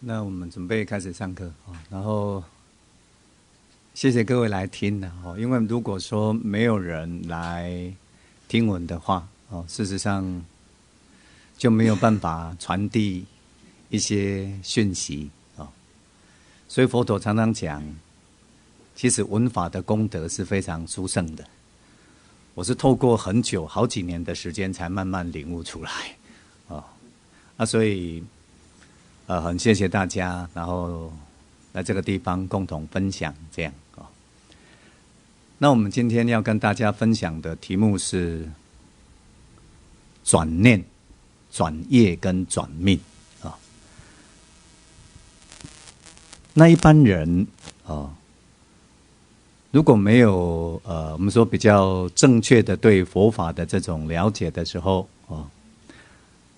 那我们准备开始上课啊，然后谢谢各位来听的哦。因为如果说没有人来听闻的话哦，事实上就没有办法传递一些讯息哦。所以佛陀常常讲，其实闻法的功德是非常殊胜的。我是透过很久好几年的时间才慢慢领悟出来哦。所以很谢谢大家，然后来这个地方共同分享这样哦。那我们今天要跟大家分享的题目是转念、转业跟转命啊。那一般人如果没有我们说比较正确的对佛法的这种了解的时候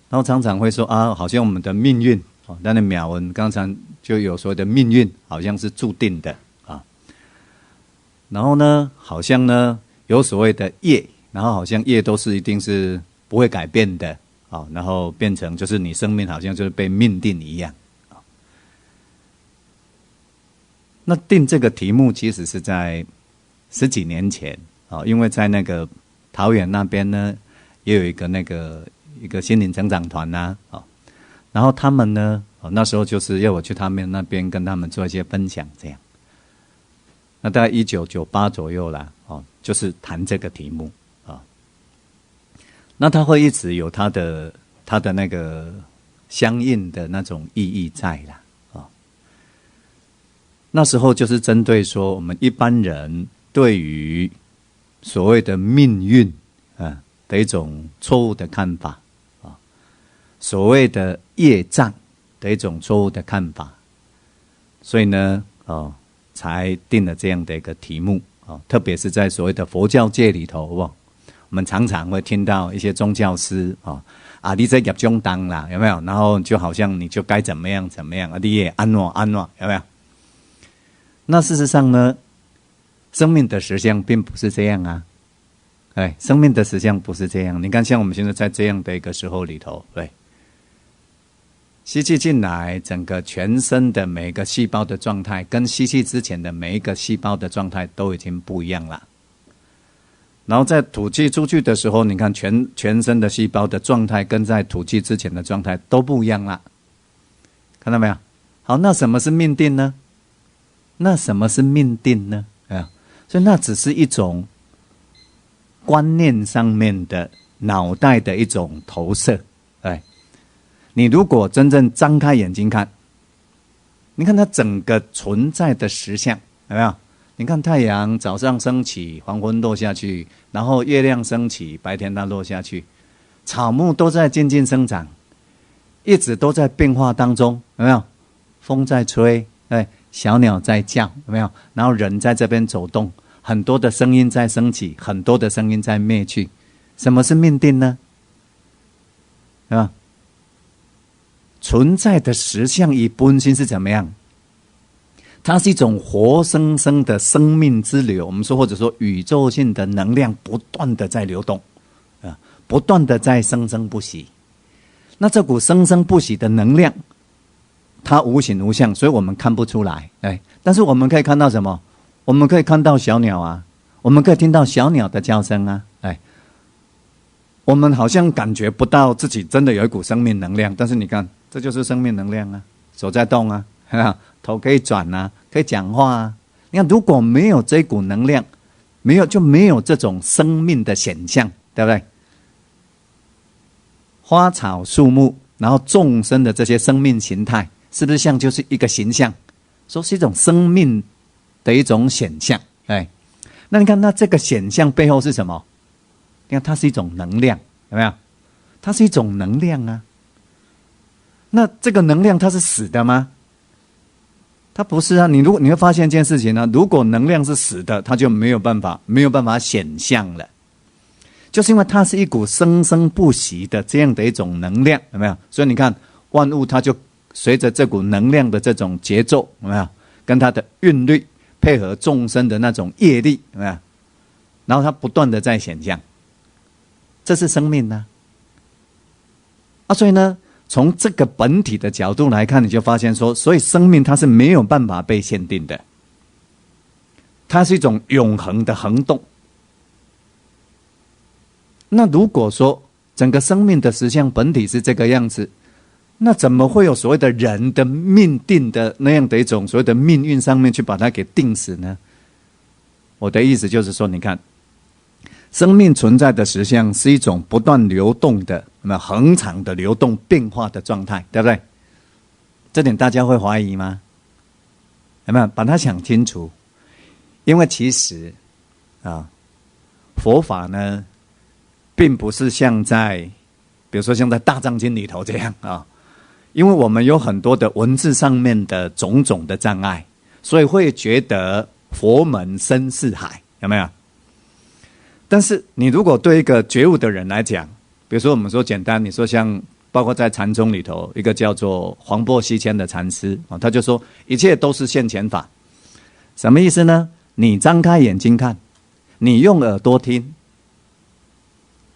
然后常常会说好像我们的命运当然妙文刚才就有所谓的命运好像是注定的然后呢好像呢有所谓的业，然后好像业都是一定是不会改变的然后变成就是你生命好像就是被命定一样那定这个题目其实是在10几年前因为在那个桃园那边呢也有一个心灵成长团然后他们呢那时候就是要我去他们那边跟他们做一些分享这样。那大概1998左右啦就是谈这个题目那他会一直有他的那个相应的那种意义在啦那时候就是针对说我们一般人对于所谓的命运的一种错误的看法所谓的业障的一种错误的看法，所以呢才定了这样的一个题目特别是在所谓的佛教界里头我们常常会听到一些宗教师你这业中当啦有没有？然后就好像你就该怎么样怎么样你也安诺有没有？那事实上呢生命的实相并不是这样生命的实相不是这样。你看像我们现在在这样的一个时候里头对，吸气进来整个全身的每一个细胞的状态跟吸气之前的每一个细胞的状态都已经不一样了，然后在吐气出去的时候你看全身的细胞的状态跟在吐气之前的状态都不一样了，看到没有？好，那什么是命定呢？所以那只是一种观念上面的脑袋的一种投射你如果真正张开眼睛看，你看它整个存在的实相有没有？你看太阳早上升起，黄昏落下去，然后月亮升起，白天它落下去，草木都在渐渐生长，一直都在变化当中，有没有？风在吹，小鸟在叫，有没有？然后人在这边走动，很多的声音在升起，很多的声音在灭去。什么是命定呢？对吧？存在的实相与本心是怎么样？它是一种活生生的生命之流，我们说或者说宇宙性的能量不断的在流动不断的在生生不息。那这股生生不息的能量它无形无相，所以我们看不出来但是我们可以看到什么？我们可以看到小鸟我们可以听到小鸟的叫声我们好像感觉不到自己真的有一股生命能量，但是你看这就是生命能量手在动头可以转可以讲话你看如果没有这股能量，就没有这种生命的显象，对不对？花草树木然后众生的这些生命形态是不是像就是一个形象，说是一种生命的一种显象那你看那这个显象背后是什么？你看它是一种能量，有没有？它是一种能量那这个能量它是死的吗？它不是你会发现一件事情如果能量是死的，它就没有办法显象了，就是因为它是一股生生不息的这样的一种能量，有没有？所以你看万物它就随着这股能量的这种节奏，有没有？跟它的韵律配合众生的那种业力，有没有？然后它不断的在显象，这是生命所以呢从这个本体的角度来看，你就发现说，所以生命它是没有办法被限定的，它是一种永恒的恒动。那如果说整个生命的实相本体是这个样子，那怎么会有所谓的人的命定的那样的一种所谓的命运上面去把它给定死呢？我的意思就是说，你看，生命存在的实相是一种不断流动的、恒常的流动变化的状态，对不对？这点大家会怀疑吗？有没有把它想清楚？因为其实佛法呢，并不是像在比如说像在大藏经里头这样因为我们有很多的文字上面的种种的障碍，所以会觉得佛门深似海，有没有？但是你如果对一个觉悟的人来讲，比如说我们说简单，你说像包括在禅宗里头，一个叫做黄檗希谦的禅师他就说一切都是现前法。什么意思呢？你张开眼睛看，你用耳朵听，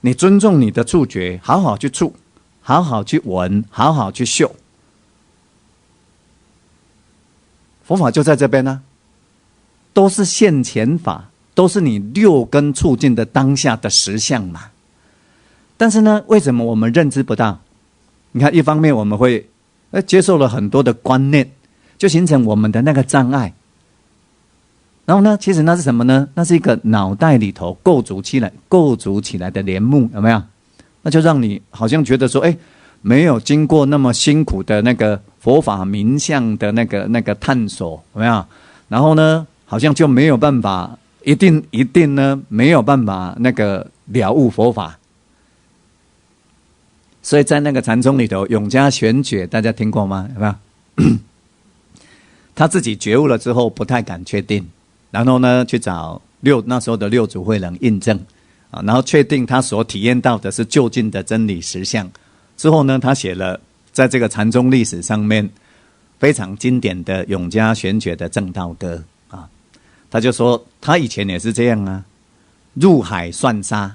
你尊重你的触觉，好好去触，好好去闻，好好去嗅。佛法就在这边呢，都是现前法，都是你六根触境的当下的实相嘛。但是呢，为什么我们认知不到？你看，一方面我们会接受了很多的观念，就形成我们的那个障碍。然后呢，其实那是什么呢？那是一个脑袋里头构筑起来的帘幕，有没有？那就让你好像觉得说，没有经过那么辛苦的那个佛法冥想的那个探索，有没有？然后呢，好像就没有办法，一定呢没有办法那个了悟佛法。所以在那个禅宗里头，永嘉玄觉大家听过吗？有没有？他自己觉悟了之后不太敢确定，然后呢去找那时候的六祖慧能印证然后确定他所体验到的是究竟的真理实相之后呢，他写了在这个禅宗历史上面非常经典的永嘉玄觉的正道歌他就说他以前也是这样入海算沙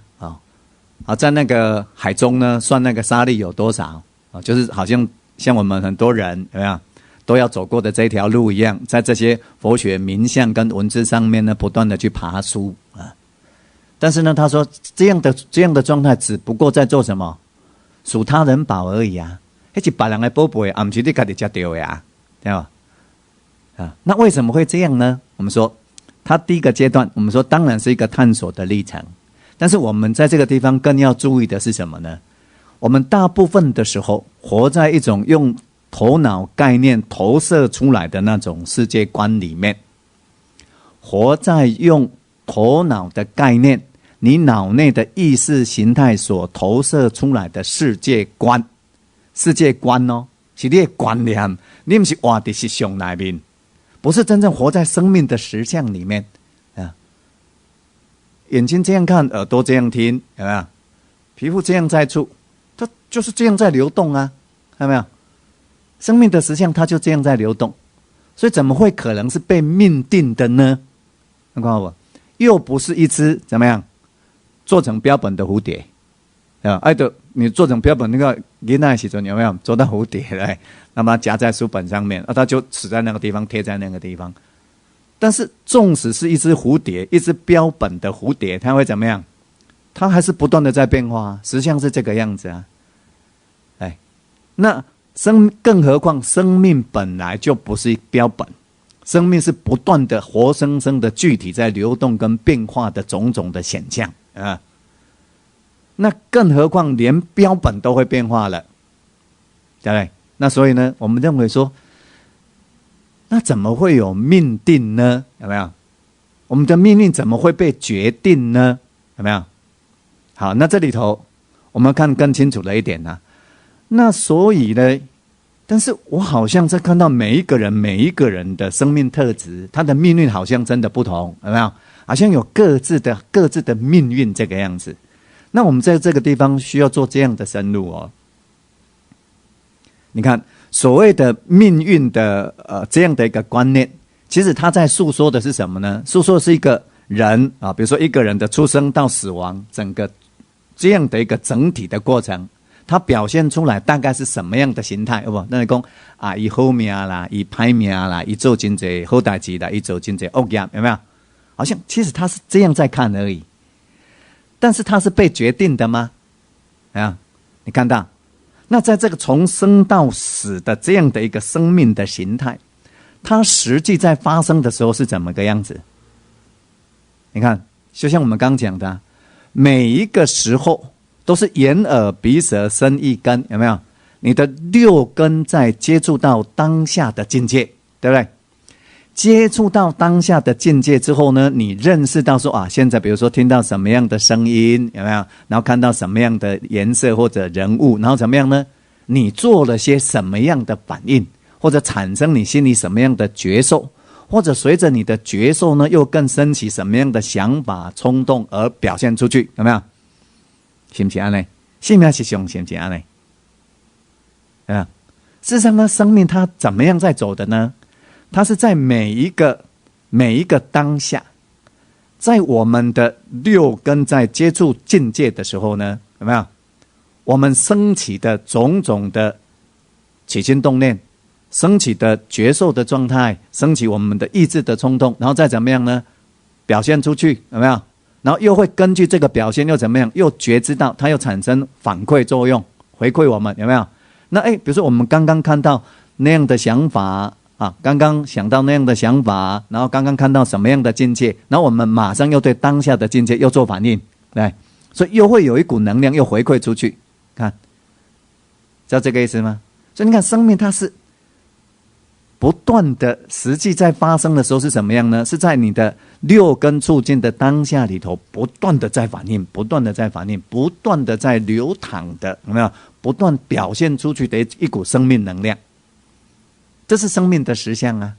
在那个海中呢算那个沙粒有多少就是好像我们很多人有没有都要走过的这条路一样，在这些佛学冥想跟文字上面呢不断的去爬梳但是呢他说这样的状态只不过在做什么？数他人宝而已那是别人的宝贝不是你自己吃到的对吧？那为什么会这样呢？我们说他第一个阶段，我们说当然是一个探索的历程，但是我们在这个地方更要注意的是什么呢？我们大部分的时候活在一种用头脑概念投射出来的那种世界观里面，活在用头脑的概念，你脑内的意识形态所投射出来的世界观是你的观念，你不是活在实相里面，不是真正活在生命的实相里面眼睛这样看，耳朵这样听，有没有？皮肤这样在触，它就是这样在流动有没有？生命的实相它就这样在流动，所以怎么会可能是被命定的呢？你看我又不是一只怎么样做成标本的蝴蝶你做成标本那个囡仔的时候有没有做到蝴蝶来，那么夹在书本上面它就死在那个地方，贴在那个地方。但是纵使是一只蝴蝶，一只标本的蝴蝶，它会怎么样？它还是不断的在变化实相是这个样子那更何况生命本来就不是标本，生命是不断的活生生的具体在流动跟变化的种种的显象那更何况连标本都会变化了，对不对？那所以呢，我们认为说，那怎么会有命定呢？有没有？我们的命运怎么会被决定呢？有没有？好，那这里头我们看更清楚了一点那所以呢，但是我好像在看到每一个人的生命特质，他的命运好像真的不同，有没有？好像有各自的命运这个样子。那我们在这个地方需要做这样的深入你看所谓的命运的这样的一个观念，其实他在诉说的是什么呢？诉说的是一个人比如说一个人的出生到死亡，整个这样的一个整体的过程，它表现出来大概是什么样的形态？不，那你讲啊，伊好命啦，伊歹命啦，伊做真济好代志啦，伊做真济恶业，有没有？好像其实他是这样在看而已，但是他是被决定的吗？啊，你看到？那在这个从生到死的这样的一个生命的形态，它实际在发生的时候是怎么个样子？你看，就像我们刚讲的，每一个时候都是眼耳鼻舌身意根，有没有？你的六根在接触到当下的境界，对不对？接触到当下的境界之后呢，你认识到说啊，现在比如说听到什么样的声音，有没有？然后看到什么样的颜色或者人物，然后怎么样呢？你做了些什么样的反应，或者产生你心里什么样的觉受，或者随着你的觉受呢，又更升起什么样的想法、冲动而表现出去，有没有？是不是这样呢？生命是上是不是这样呢？啊，事实上呢，生命它怎么样在走的呢？它是在每一个当下，在我们的六根在接触境界的时候呢，有没有？我们升起的种种的起心动念，升起的觉受的状态，升起我们的意志的冲动，然后再怎么样呢？表现出去，有没有？然后又会根据这个表现又怎么样？又觉知到它又产生反馈作用，回馈我们，有没有？那比如说我们刚刚看到那样的想法啊，刚刚想到那样的想法，然后刚刚看到什么样的境界，然后我们马上又对当下的境界又做反应，对，所以又会有一股能量又回馈出去，看，知道这个意思吗？所以你看，生命它是不断的，实际在发生的时候是什么样呢？是在你的六根触境的当下里头，不断的在反应，不断的在反应，不断的在流淌的，有没有？不断表现出去的一股生命能量。这是生命的实相啊！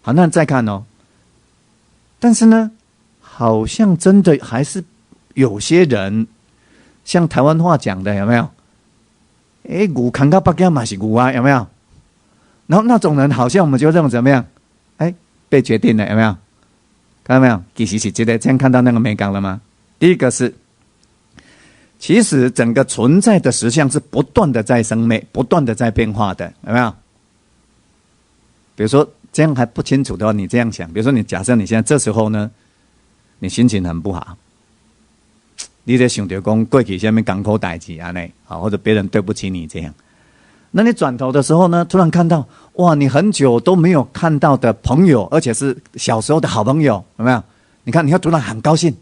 好，那再看哦。但是呢，好像真的还是有些人，像台湾话讲的，有没有？牛看到北京嘛是牛啊，有没有？然后那种人，好像我们就认为怎么样？被决定了，有没有？看到没有？其实是这样看到那个美感了吗？第一个是，其实整个存在的实相是不断的在生灭，不断的在变化的，有没有？比如说这样还不清楚的话，你这样想，比如说你假设你现在这时候呢，你心情很不好，你在想着讲过去什么艰苦代志啊，或者别人对不起你这样，那你转头的时候呢，突然看到哇，你很久都没有看到的朋友，而且是小时候的好朋友，有没有？你看，你会突然很高兴。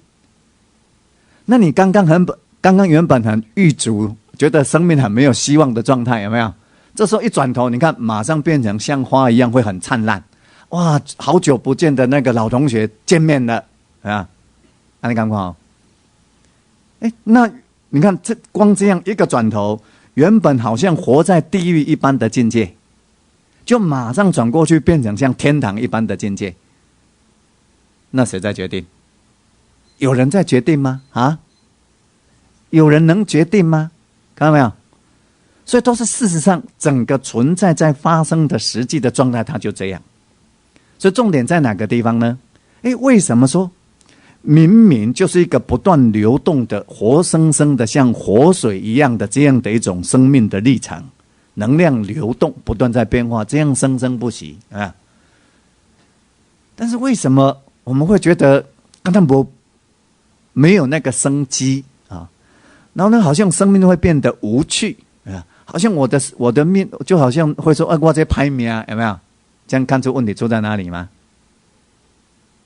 那你刚刚原本很郁卒，觉得生命很没有希望的状态，有没有？这时候一转头，你看，马上变成像花一样，会很灿烂。哇，好久不见的那个老同学见面了啊！你看看那你看这光这样一个转头，原本好像活在地狱一般的境界，就马上转过去变成像天堂一般的境界。那谁在决定？有人在决定吗？有人能决定吗？看到没有？所以都是事实上整个存在在发生的实际的状态，它就这样。所以重点在哪个地方呢？为什么说明明就是一个不断流动的活生生的像活水一样的这样的一种生命的历程，能量流动不断在变化，这样生生不息啊。但是为什么我们会觉得刚才没有那个生机啊？然后呢，好像生命会变得无趣啊，好像我的命就好像会说我在拍命，有没有？这样看出问题出在哪里吗？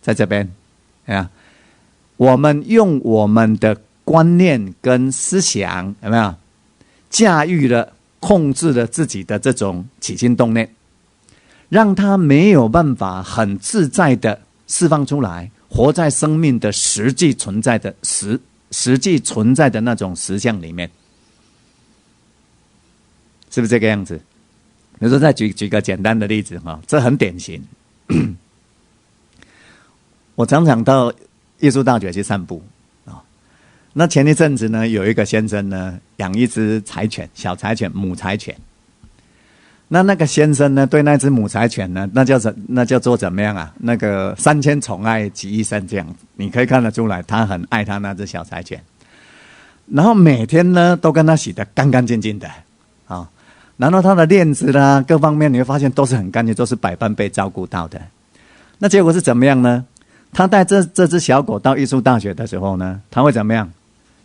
在这边我们用我们的观念跟思想，有没有驾驭了、控制了自己的这种起心动念，让它没有办法很自在的释放出来，活在生命的实际存在的实际存在的那种实相里面，是不是这个样子？比如说再举个简单的例子这很典型。我常常到艺术大学去散步那前一阵子呢，有一个先生呢养一只柴犬，小柴犬，母柴犬。那个先生呢，对那只母柴犬呢，那叫做怎么样啊？那个3000宠爱集一身这样，你可以看得出来，他很爱他那只小柴犬。然后每天呢都跟他洗得干干净净的，啊，然后他的链子啦各方面你会发现都是很干净，都是百般被照顾到的。那结果是怎么样呢？他带这只小狗到艺术大学的时候呢，他会怎么样？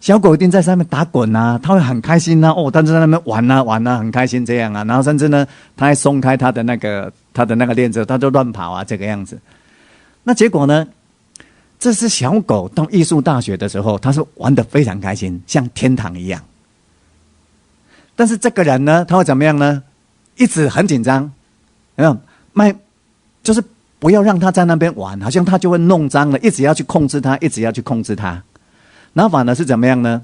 小狗一定在上面打滚啊，他会很开心啊，哦，他就在那边玩啊玩啊，很开心这样啊。然后甚至呢，他还松开他的那个链子，他就乱跑啊，这个样子。那结果呢？这只小狗到艺术大学的时候，他是玩得非常开心，像天堂一样。但是这个人呢，他会怎么样呢？一直很紧张，有没有？就是不要让他在那边玩，好像他就会弄脏了，一直要去控制他，一直要去控制他。然后反而是怎么样呢？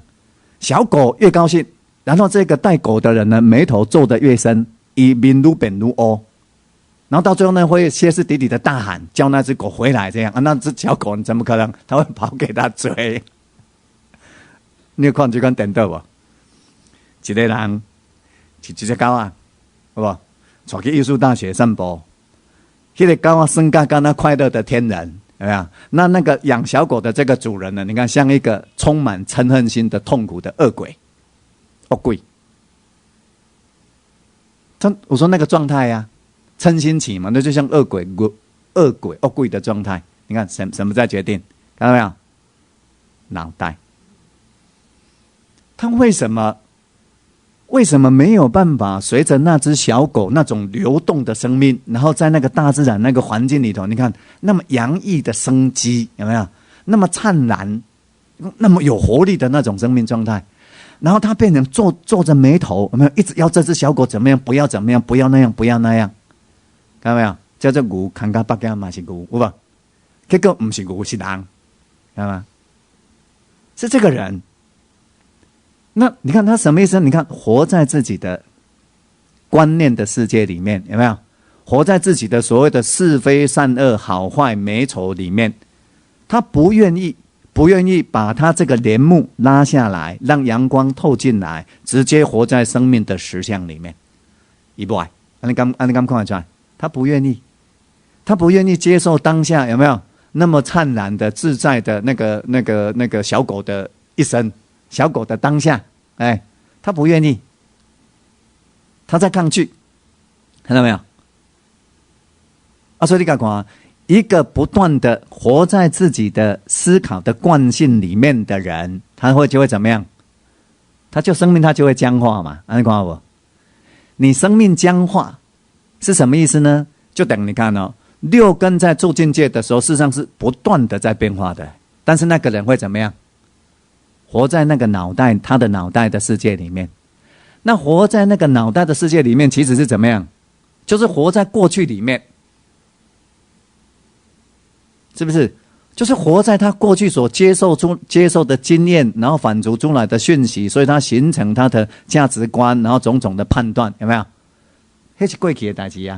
小狗越高兴，然后这个带狗的人呢，眉头皱得越深，以面如本如欧。然后到最后呢，会歇斯底里的大喊，叫那只狗回来，这样啊，那只小狗怎么可能？他会跑给他追。你有看这款电影无？一个人是一只狗啊，好不好？带去艺术大学散步，那个狗啊，生嘎嘎那快乐的天人。有没有？那个养小狗的这个主人呢？你看，像一个充满嗔恨心的痛苦的恶鬼，恶鬼。我说那个状态呀，嗔心起嘛，那就像恶鬼、恶鬼的状态。你看什么在决定？看到没有？脑袋。他为什么没有办法随着那只小狗那种流动的生命，然后在那个大自然那个环境里头，你看那么洋溢的生机，有没有？那么灿烂，那么有活力的那种生命状态，然后他变成皱着眉头，有没有？一直要这只小狗怎么样？不要怎么样？不要那样？不要那样？看到没有？叫做牛看到北京嘛是牛，有无？结果不是牛是人，看到吗？是这个人。那你看他什么意思？你看活在自己的观念的世界里面，有没有？活在自己的所谓的是非善恶好坏美丑里面，他不愿意把他这个帘幕拉下来，让阳光透进来，直接活在生命的实相里面。一不爱，你刚看得出来？他不愿意接受当下，有没有那么灿烂的自在的那个小狗的一生？小狗的当下，哎，他不愿意，他在抗拒，看到没有？所以你看，一个不断的活在自己的思考的惯性里面的人，就会怎么样？生命就会僵化嘛。你看不？你生命僵化是什么意思呢？就等你看哦，六根在住境界的时候，事实上是不断的在变化的，但是那个人会怎么样？活在那个他的脑袋的世界里面。那活在那个脑袋的世界里面，其实是怎么样？就是活在过去里面，是不是？就是活在他过去所接受的经验，然后反刍出来的讯息，所以他形成他的价值观，然后种种的判断，有没有？那是过去的事情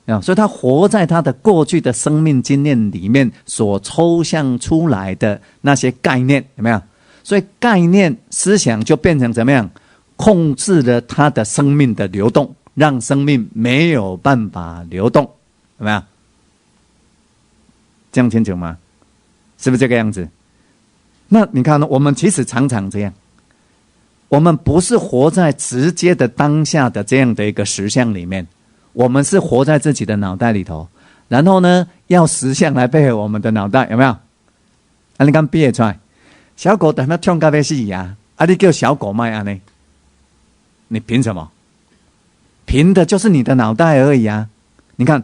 啊。所以他活在他的过去的生命经验里面所抽象出来的那些概念，有没有？所以概念思想就变成怎么样？控制了他的生命的流动，让生命没有办法流动，有没有？这样清楚吗？是不是这个样子？那你看呢？我们其实常常这样，我们不是活在直接的当下的这样的一个实相里面，我们是活在自己的脑袋里头，然后呢，要实相来配合我们的脑袋，有没有？你看毕业出来。小狗等它跳到要死啊！你叫小狗卖啊？你凭什么？凭的就是你的脑袋而已啊！你看，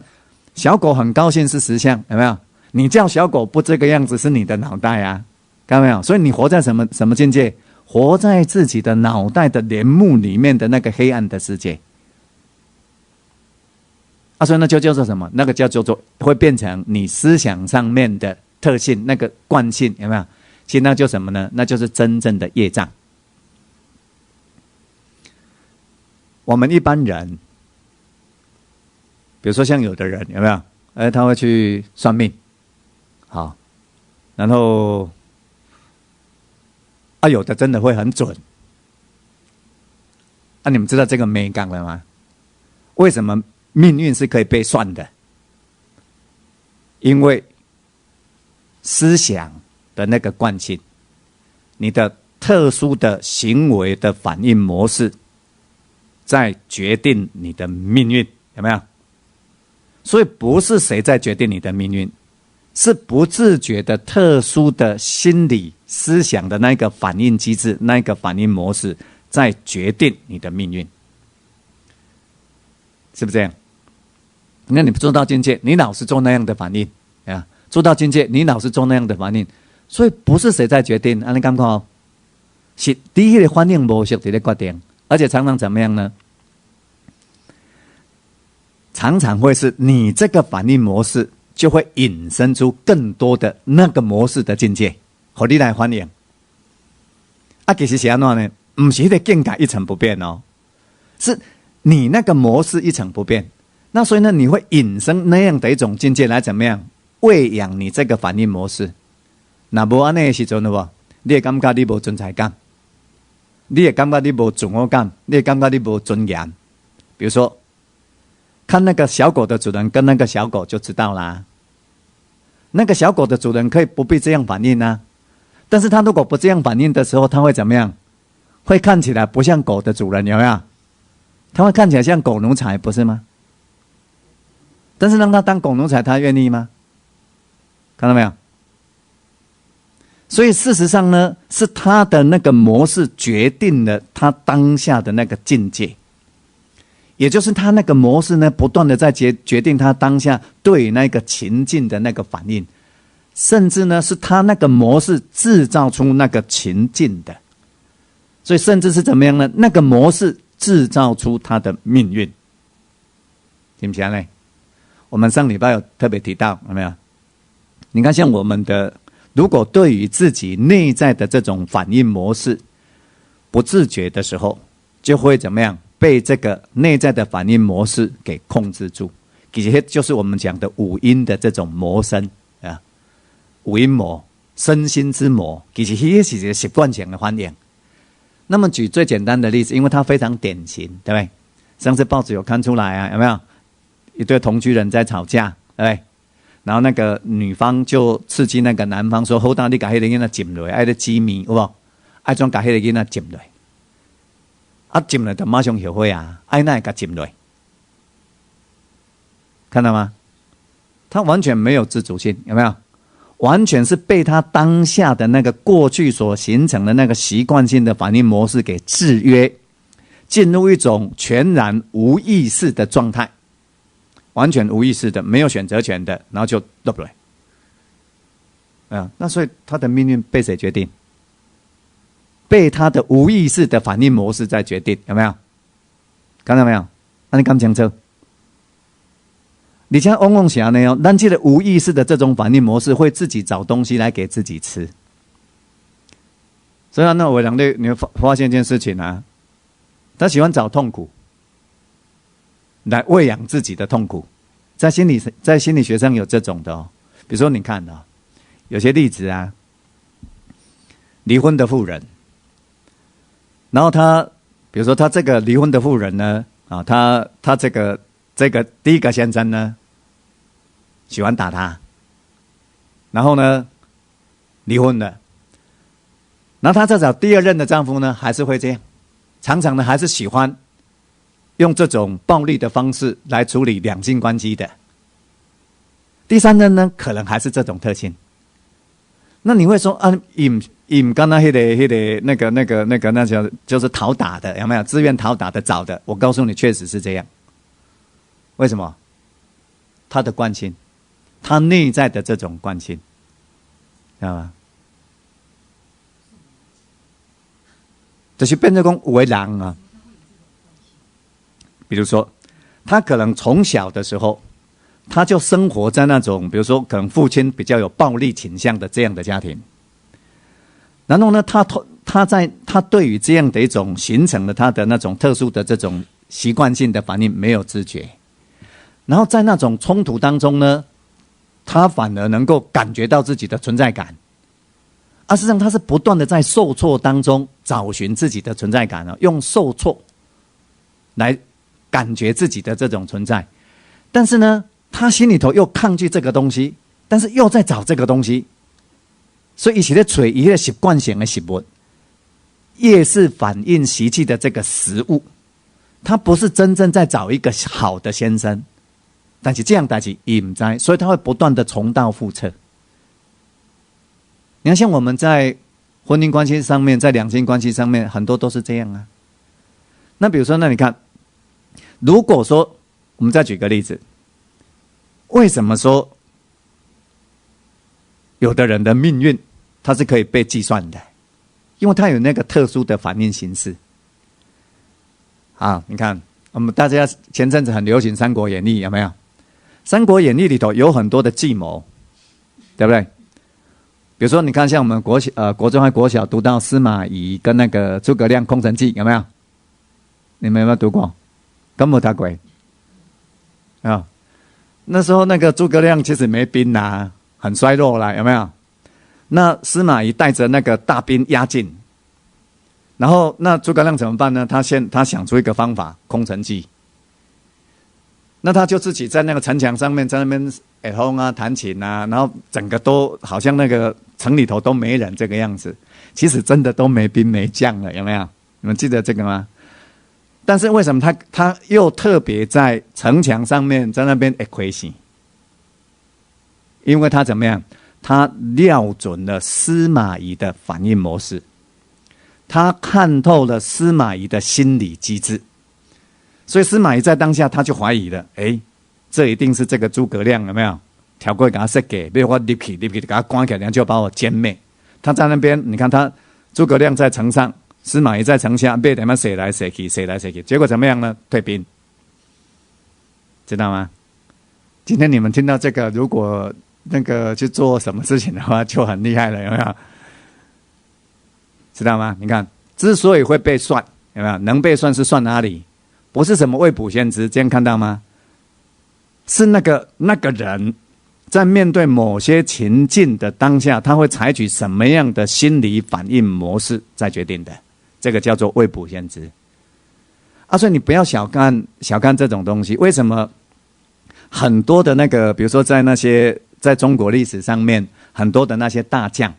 小狗很高兴是实相，有没有？你叫小狗不这个样子是你的脑袋啊，看到没有？所以你活在什么境界？活在自己的脑袋的帘幕里面的那个黑暗的世界。所以那就叫做什么？那个叫做会变成你思想上面的特性，那个惯性，有没有？其实那就什么呢？那就是真正的业障。我们一般人，比如说像有的人有没有？他会去算命，好，然后有的真的会很准。你们知道这个美感了吗？为什么命运是可以被算的？因为思想的那个惯性，你的特殊的行为的反应模式，在决定你的命运，有没有？所以不是谁在决定你的命运，是不自觉的特殊的心理思想的那个反应机制，那个反应模式在决定你的命运，是不是这样？那你做到境界，你老是做那样的反应啊，做到境界，你老是做那样的反应，所以不是谁在决定，你感觉哦，是第一个反应模式在决定，而且常常怎么样呢？常常会是你这个反应模式就会引申出更多的那个模式的境界，和你来反应。其实是怎样呢？不是那个境界一成不变哦，是你那个模式一成不变。那所以呢，你会引申那样的一种境界来怎么样喂养你这个反应模式？那无安尼的时阵呢，你会感觉你无存在感，你会感觉你无自我感，你会感觉你无尊严。比如说，看那个小狗的主人跟那个小狗就知道啦。那个小狗的主人可以不必这样反应啊，但是他如果不这样反应的时候，他会怎么样？会看起来不像狗的主人，有没有？他会看起来像狗奴才，不是吗？但是让他当狗奴才，他愿意吗？看到没有？所以事实上呢，是他的那个模式决定了他当下的那个境界，也就是他那个模式呢，不断的在决定他当下对那个情境的那个反应，甚至呢是他那个模式制造出那个情境的，所以甚至是怎么样呢？那个模式制造出他的命运，听不清呢？我们上礼拜有特别提到，有没有？你看，像我们的，如果对于自己内在的这种反应模式不自觉的时候，就会怎么样？被这个内在的反应模式给控制住。其实就是我们讲的五阴的这种魔身啊，五阴魔、身心之魔，其实也是一个习惯性的反应。那么举最简单的例子，因为它非常典型，对不对？上次报纸有看出来啊，有没有？一对同居人在吵架，对不对？然后那个女方就刺激那个男方说：“好，当你把那个囡仔จิ้落，爱的机密，有无？爱装把那个囡仔จิ้落，จิ้落就马上后悔啊！爱那个จิ้落，看到吗？他完全没有自主性，有没有？完全是被他当下的那个过去所形成的那个习惯性的反应模式给制约，进入一种全然无意识的状态。”完全无意识的，没有选择权的，然后就落不来。那所以他的命运被谁决定？被他的无意识的反应模式在决定，有没有？看到没有？那你敢清楚？你像往往想呢，咱这个无意识的这种反应模式，会自己找东西来给自己吃。所以那我两对，你会发现一件事情啊，他喜欢找痛苦来喂养自己的痛苦，在心理学上有这种的哦。比如说，你看啊，有些例子啊，离婚的妇人，然后比如说他这个离婚的妇人呢，啊，他这个第一个先生呢，喜欢打他，然后呢，离婚了，然后他再找第二任的丈夫呢，还是会这样，常常呢还是喜欢用这种暴力的方式来处理两性关系的。第三任呢，可能还是这种特性。那你会说啊，刚才那个就是讨打的，有没有？自愿讨打的找的？我告诉你，确实是这样。为什么？他的惯性，他内在的这种惯性，知道吗？就是变成讲有的人啊。比如说，他可能从小的时候，他就生活在那种，比如说可能父亲比较有暴力倾向的这样的家庭，然后呢，他对于这样的一种形成了他的那种特殊的这种习惯性的反应没有知觉，然后在那种冲突当中呢，他反而能够感觉到自己的存在感，事实上他是不断的在受挫当中找寻自己的存在感，用受挫来感觉自己的这种存在，但是呢，他心里头又抗拒这个东西，但是又在找这个东西，所以他在找他的习惯性的食物，夜视反应习气的这个食物，他不是真正在找一个好的先生，但是这样代志他不知道，所以他会不断的重蹈覆辙。你看，像我们在婚姻关系上面，在两性关系上面，很多都是这样啊。那比如说，那你看，如果说我们再举个例子，为什么说有的人的命运它是可以被计算的？因为他有那个特殊的反应形式。啊，你看，我们大家前阵子很流行《三国演义》，有没有？《三国演义》里头有很多的计谋，对不对？比如说，你看，像我们国中和国小读到司马懿跟那个诸葛亮空城计，有没有？你们有没有读过？根本他鬼啊！那时候那个诸葛亮其实没兵啊，很衰弱啦，有没有？那司马懿带着那个大兵压境，然后那诸葛亮怎么办呢？他想出一个方法，空城计。那他就自己在那个城墙上面，在那边耳风啊、弹琴啊，然后整个都好像那个城里头都没人这个样子。其实真的都没兵没将了，有没有？你们记得这个吗？但是为什么他又特别在城墙上面，在那边亏心？因为他怎么样？他料准了司马懿的反应模式，他看透了司马懿的心理机制。所以司马懿在当下他就怀疑了，这一定是这个诸葛亮有没有挑过给他设计，被我立起给他关起来，就把我歼灭。他在那边，你看他诸葛亮在城上，司马懿在城下，被他们谁来谁去，结果怎么样呢？退兵，知道吗？今天你们听到这个，如果那个去做什么事情的话，就很厉害了，有没有？知道吗？你看，之所以会被算，有没有？能被算是算哪里？不是什么未卜先知，这样看到吗？是那个人在面对某些情境的当下，他会采取什么样的心理反应模式在决定的，这个叫做未卜先知。所以你不要小看这种东西。为什么很多的那个，比如说在中国历史上面，很多的那些大将，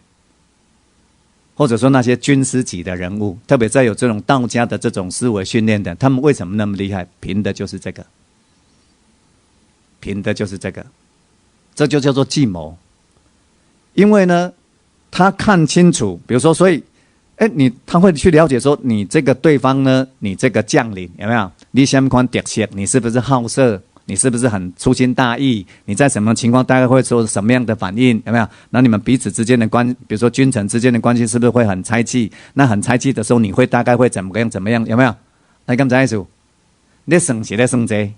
或者说那些军师级的人物，特别在有这种道家的这种思维训练的，他们为什么那么厉害？凭的就是这个，这就叫做计谋。因为呢，他看清楚，比如说，所以，他会去了解说，你这个对方呢，你这个将领有没有？你什么款特色？你是不是好色？你是不是很粗心大意？你在什么情况大概会做什么样的反应？有没有？那你们彼此之间的比如说君臣之间的关系，是不是会很猜忌？那很猜忌的时候，你会大概会怎么样？有没有？那咁知意思？你算是在算这，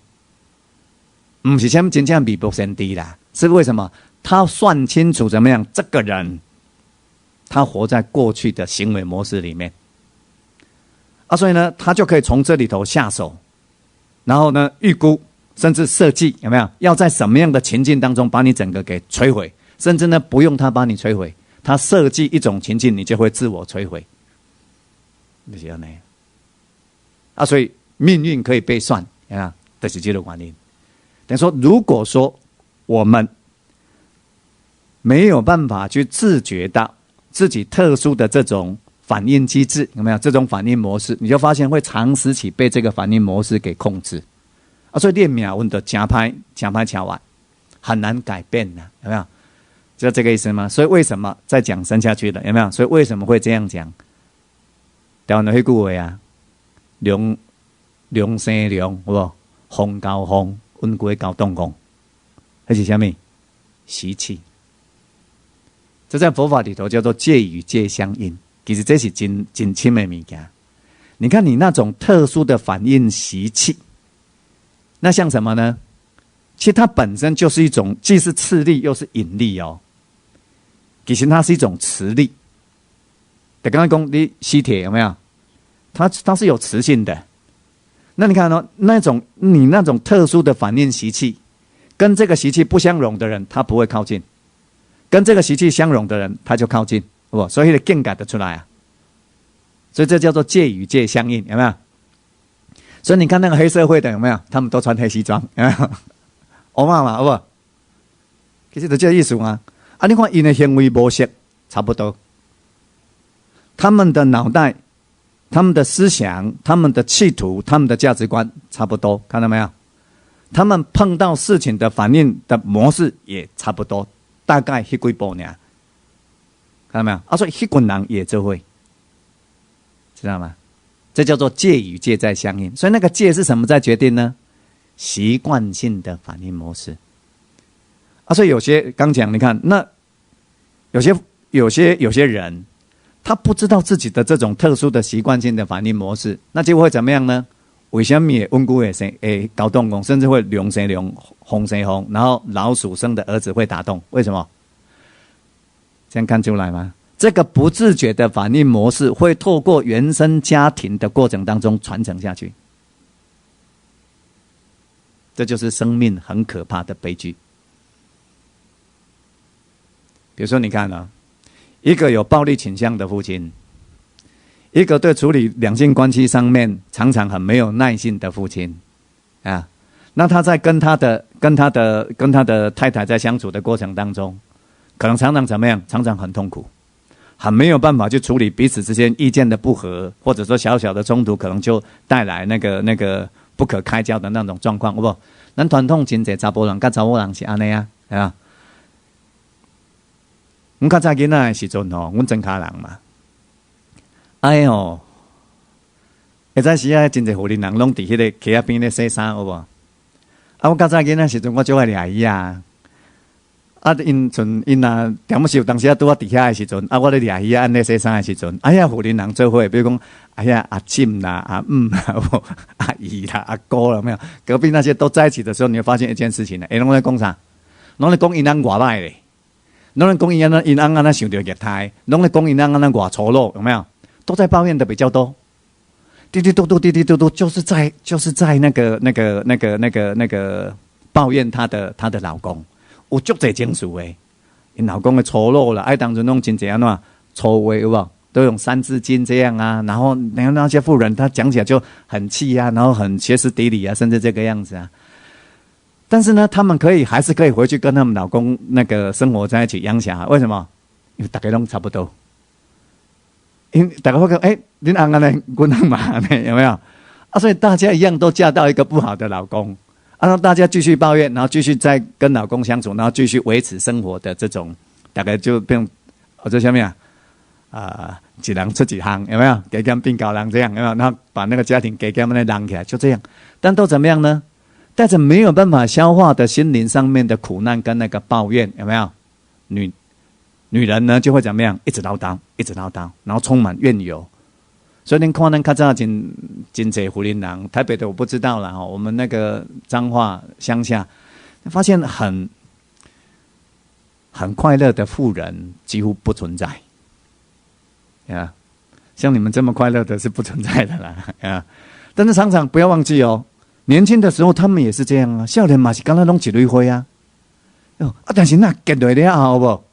不是什么真正未卜先知啦。是为什么？他算清楚怎么样？这个人，他活在过去的行为模式里面，所以呢，他就可以从这里头下手，然后呢，预估。甚至设计有没有要在什么样的情境当中把你整个给摧毁，甚至呢不用他把你摧毁，他设计一种情境，你就会自我摧毁，就是这样所以命运可以被算啊，这是这个原因。等于说，如果说我们没有办法去自觉到自己特殊的这种反应机制，有没有这种反应模式，你就发现会长时期被这个反应模式给控制。所以练命运的假拍敲完，很难改变的，有没有？知道这个意思吗？所以为什么再讲生下去的，有没有？所以为什么会这样讲？台湾的那句话啊，龙生龙，好不好？风交风，温归交动工，那是什么？习气。这在佛法里头叫做戒与戒相应，其实这是真深的物件。你看你那种特殊的反应习气。那像什么呢？其实它本身就是一种既是斥力又是引力哦。其实它是一种磁力。刚刚讲你吸铁有没有？它是有磁性的。那你看你那种特殊的反应习气，跟这个习气不相容的人，他不会靠近；跟这个习气相容的人，他就靠近，所以更改得出来啊。所以这叫做戒与戒相应，有没有？所以你看那个黑社会的有没有？他们都穿黑西装，有没有？欧嘛嘛，好不好？其实就这个意思嘛。你看他的行为模式差不多，他们的脑袋他们的思想、他们的企图、他们的价值观差不多，看到没有？他们碰到事情的反应的模式也差不多，大概那几步而已，看到没有？所以那群人也就会，知道吗？这叫做戒与戒在相应。所以那个戒是什么在决定呢？习惯性的反应模式。所以有些刚讲，你看，那有些人，他不知道自己的这种特殊的习惯性的反应模式，那结果会怎么样呢？为什么温故会搞动工，甚至会龙生龙，凤生凤，然后老鼠生的儿子会打洞？为什么？这样看出来吗？这个不自觉的反应模式会透过原生家庭的过程当中传承下去，这就是生命很可怕的悲剧。比如说，你看啊，一个有暴力倾向的父亲，一个对处理两性关系上面常常很没有耐性的父亲啊，那他在跟他的太太在相处的过程当中，可能常常怎么样？常常很痛苦，很没有办法去处理彼此之间意见的不合，或者说小小的冲突，可能就带来那个不可开交的那种状况，有无？咱传统真侪查甫人跟查某人是安尼啊，系啊。阮较早囡仔的时阵吼，阮真卡人嘛，哎哟，会早时啊，真侪妇人人拢伫迄个溪仔边咧洗衫，有无？我较早囡仔时阵，我就爱掠伊啊。因若点是有当时啊，拄啊伫遐的时阵，我咧掠伊啊，安尼洗衫的时阵，哎呀，妇人人做伙，比如讲，哎呀，阿婶啦、阿啦、阿姨啦、阿姑啦，没有？隔壁那些都在一起的时候，你会发现一件事情呢，拢在讲啥？拢在讲因翁偌歹咧。拢在讲因翁安那想着虐待，拢在讲因翁安那偌粗鲁，有没有？都在抱怨的比较多。滴滴嘟嘟，滴滴嘟嘟，就是在那个抱怨她的老公，有足侪情绪诶。因老公的粗鲁啦，当阵拢真侪安怎粗话有无？都用三字经这样啊，然后那些妇人她讲起来就很气啊，然后很歇斯底里啊，甚至这个样子啊。但是呢，他们还是可以回去跟他们老公那个生活在一起养小孩，为什么？因为大家都差不多，因为大家会讲，恁翁安尼，阮翁嘛安尼，有没有？所以大家一样都嫁到一个不好的老公，然后大家继续抱怨，然后继续再跟老公相处，然后继续维持生活的这种，大概就变这下面一人出一行，有没有？加减变高人这样，有没有？然后把那个家庭加减那浪起来，就这样。但都怎么样呢？带着没有办法消化的心灵上面的苦难跟那个抱怨，有没有？女人呢就会怎么样？一直唠叨，然后充满怨尤。所以您看咱较早真侪妇人人，台北的我不知道啦，我们那个彰化乡下，发现很快乐的妇人几乎不存在，啊，像你们这么快乐的是不存在的啦，啊，但是常常不要忘记哦。年轻的时候，他们也是这样啊。少年嘛是刚才拢一蕊花啊，但是那结落了后，不，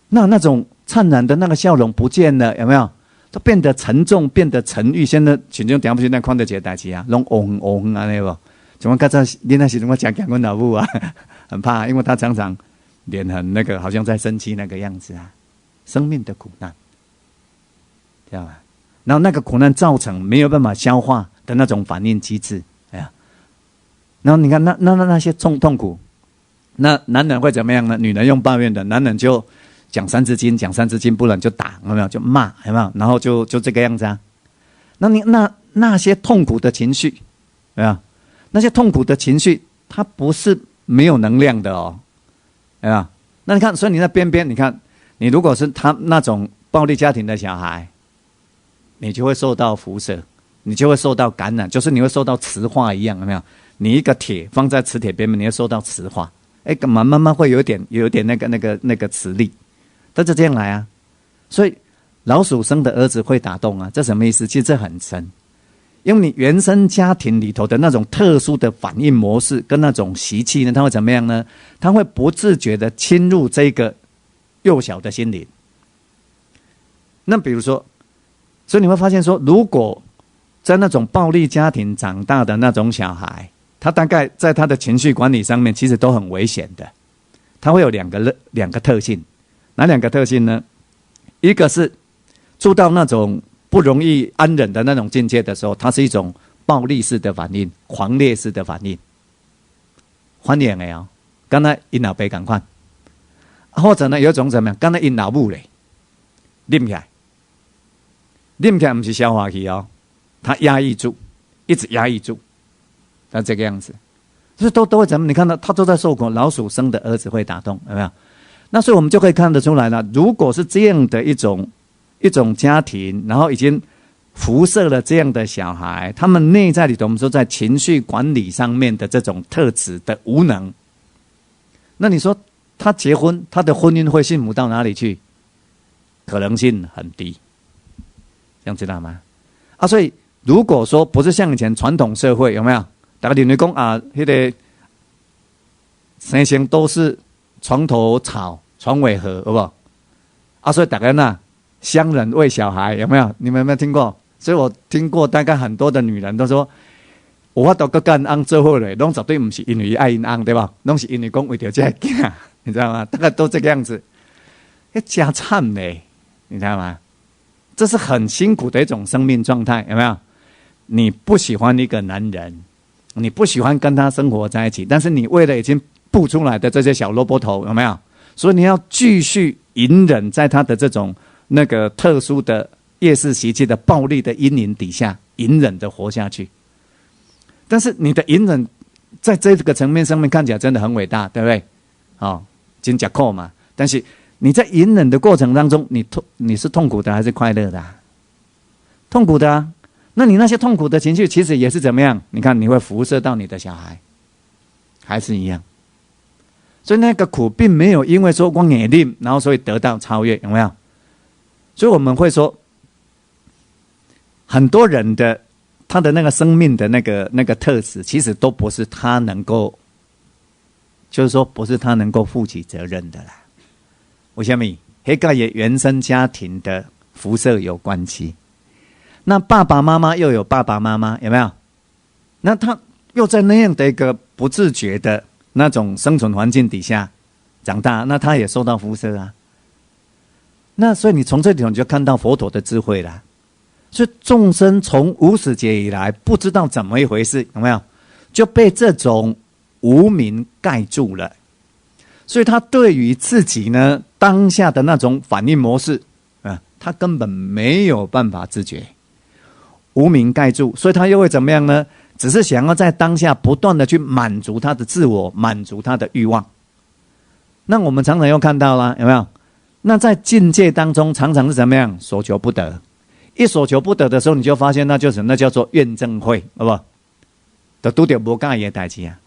那种灿烂的那个笑容不见了，有没有？都变得沉重，变得沉郁。现在群众点不起那看得起的代志啊，拢红安尼不？怎么刚才你那时阵我讲我老母啊，很怕，因为他常常脸很那个，好像在生气那个样子啊。生命的苦难，知道吗？然后那个苦难造成没有办法消化的那种反应机制。然后你看那些痛苦，那男人会怎么样呢？女人用抱怨的，男人就讲三字经，不然就打，有没有？就骂，有没有？然后就这个样子啊。那些痛苦的情绪，有没有？那些痛苦的情绪，它不是没有能量的哦，有没有？那你看，所以你在边边，你看，你如果是他那种暴力家庭的小孩，你就会受到辐射，你就会受到感染，就是你会受到磁化一样，有没有？你一个铁放在磁铁边边，你会受到磁化，慢慢会有一点那个磁力，它就这样来啊。所以老鼠生的儿子会打洞啊，这什么意思？其实这很深，因为你原生家庭里头的那种特殊的反应模式跟那种习气呢，它会怎么样呢？它会不自觉的侵入这个幼小的心灵。那比如说，所以你会发现说，如果在那种暴力家庭长大的那种小孩，他大概在他的情绪管理上面其实都很危险的。他会有两个特性，哪两个特性呢？一个是住到那种不容易安忍的那种境界的时候，它是一种暴力式的反应，狂烈式的反应。反应的哦，刚才因老爸赶快，或者呢有一种怎么样？刚才因老母嘞，拎起来，拎起来不是消化器哦，它压抑住，一直压抑住，它这个样子，所以都会怎么？你看到他都在受苦，老鼠生的儿子会打洞，有没有？那所以我们就可以看得出来了，如果是这样的一种家庭，然后已经辐射了这样的小孩，他们内在里头，我们说在情绪管理上面的这种特质的无能，那你说他结婚，他的婚姻会幸福到哪里去？可能性很低，这样知道吗？啊，所以如果说不是像以前传统社会，有没有？大家认为讲啊，那个生前都是床头吵，床尾和，好不好？啊，所以大家呢，乡人为小孩，有没有？你们有没有听过？所以我听过，大概很多的女人都说，有法度跟干翁做伙嘞，拢绝对不是因为爱因翁，对吧？拢是因为讲为着这个囝，你知道吗？大概都这个样子，家惨嘞，你知道吗？这是很辛苦的一种生命状态，有没有？你不喜欢一个男人，你不喜欢跟他生活在一起，但是你为了已经布出来的这些小萝卜头，有没有？所以你要继续隐忍在他的这种那个特殊的夜视习气的暴力的阴影底下，隐忍的活下去。但是你的隐忍在这个层面上面看起来真的很伟大，对不对？哦，真假扣嘛。但是你在隐忍的过程当中，你是痛苦的还是快乐的啊？痛苦的啊。那你那些痛苦的情绪其实也是怎么样？你看你会辐射到你的小孩，还是一样。所以那个苦并没有因为说光眼力，然后所以得到超越，有没有？所以我们会说，很多人的他的那个生命的那个特质，其实都不是他能够，就是说不是他能够负起责任的啦。为什么？那跟也原生家庭的辐射有关系。那爸爸妈妈又有爸爸妈妈，有没有？那他又在那样的一个不自觉的那种生存环境底下长大，那他也受到辐射啊。那所以你从这里头你就看到佛陀的智慧啦。所以众生从无始劫以来不知道怎么一回事，有没有？就被这种无明盖住了。所以他对于自己呢当下的那种反应模式他根本没有办法自觉，无明盖住，所以他又会怎么样呢？只是想要在当下不断的去满足他的自我，满足他的欲望。那我们常常又看到啦，有没有？那在境界当中常常是怎么样？所求不得。一所求不得的时候，你就发现那叫做怨憎会，好不好？就拄到无介意的代志啊，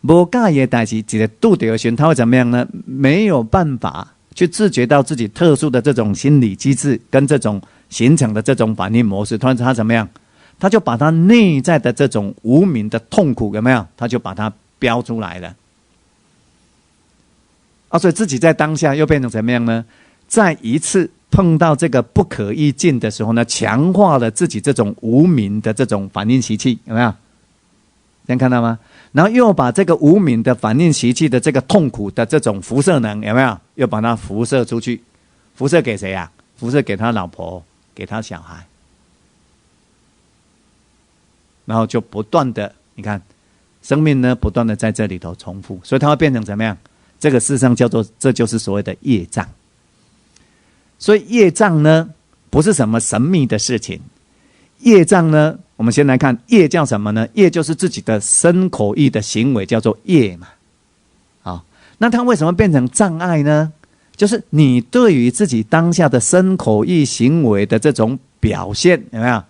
无介意的代志，一个拄到的时候，他会怎么样呢？没有办法去自觉到自己特殊的这种心理机制跟这种形成的这种反应模式，他怎么样？他就把他内在的这种无明的痛苦有没有？他就把它标出来了。所以自己在当下又变成怎么样呢？再一次碰到这个不可预见的时候呢，强化了自己这种无明的这种反应习气，有没有？这样看到吗？然后又把这个无明的反应习气的这个痛苦的这种辐射能，有没有？又把它辐射出去，辐射给谁啊？辐射给他老婆，给他小孩，然后就不断的，你看，生命呢不断的在这里头重复，所以它会变成怎么样？这个事实上叫做，这就是所谓的业障。所以业障呢，不是什么神秘的事情。业障呢，我们先来看业叫什么呢？业就是自己的身口意的行为，叫做业嘛。好，那它为什么变成障碍呢？就是你对于自己当下的身口意行为的这种表现，有没有？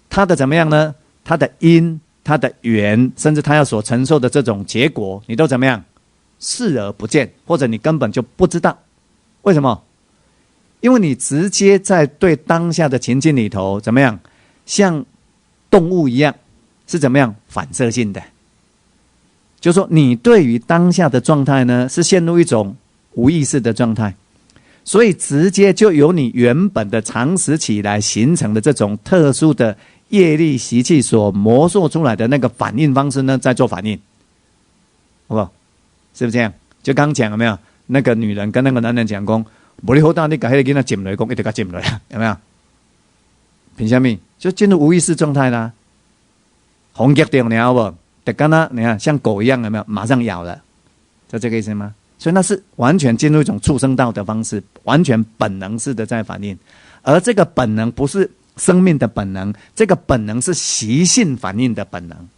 它的怎么样呢？它的因、它的缘，甚至它要所承受的这种结果，你都怎么样？视而不见，或者你根本就不知道。为什么？因为你直接在对当下的情境里头怎么样，像动物一样，是怎么样反射性的，就是说你对于当下的状态呢，是陷入一种无意识的状态，所以直接就由你原本的常识起来形成的这种特殊的业力习气所磨塑出来的那个反应方式呢，在做反应，好不好？是不是这样？就刚讲有没有？那个女人跟那个男人讲说，无你好大，你把那个囡仔捡来，讲一直给捡来，有没有？凭什么？就进入无意识状态啦。红激掉，你好不？得刚刚你看像狗一样有没有？马上咬了，就这个意思吗？所以那是完全进入一种畜生道的方式，完全本能式的在反应，而这个本能不是生命的本能，这个本能是习性反应的本能。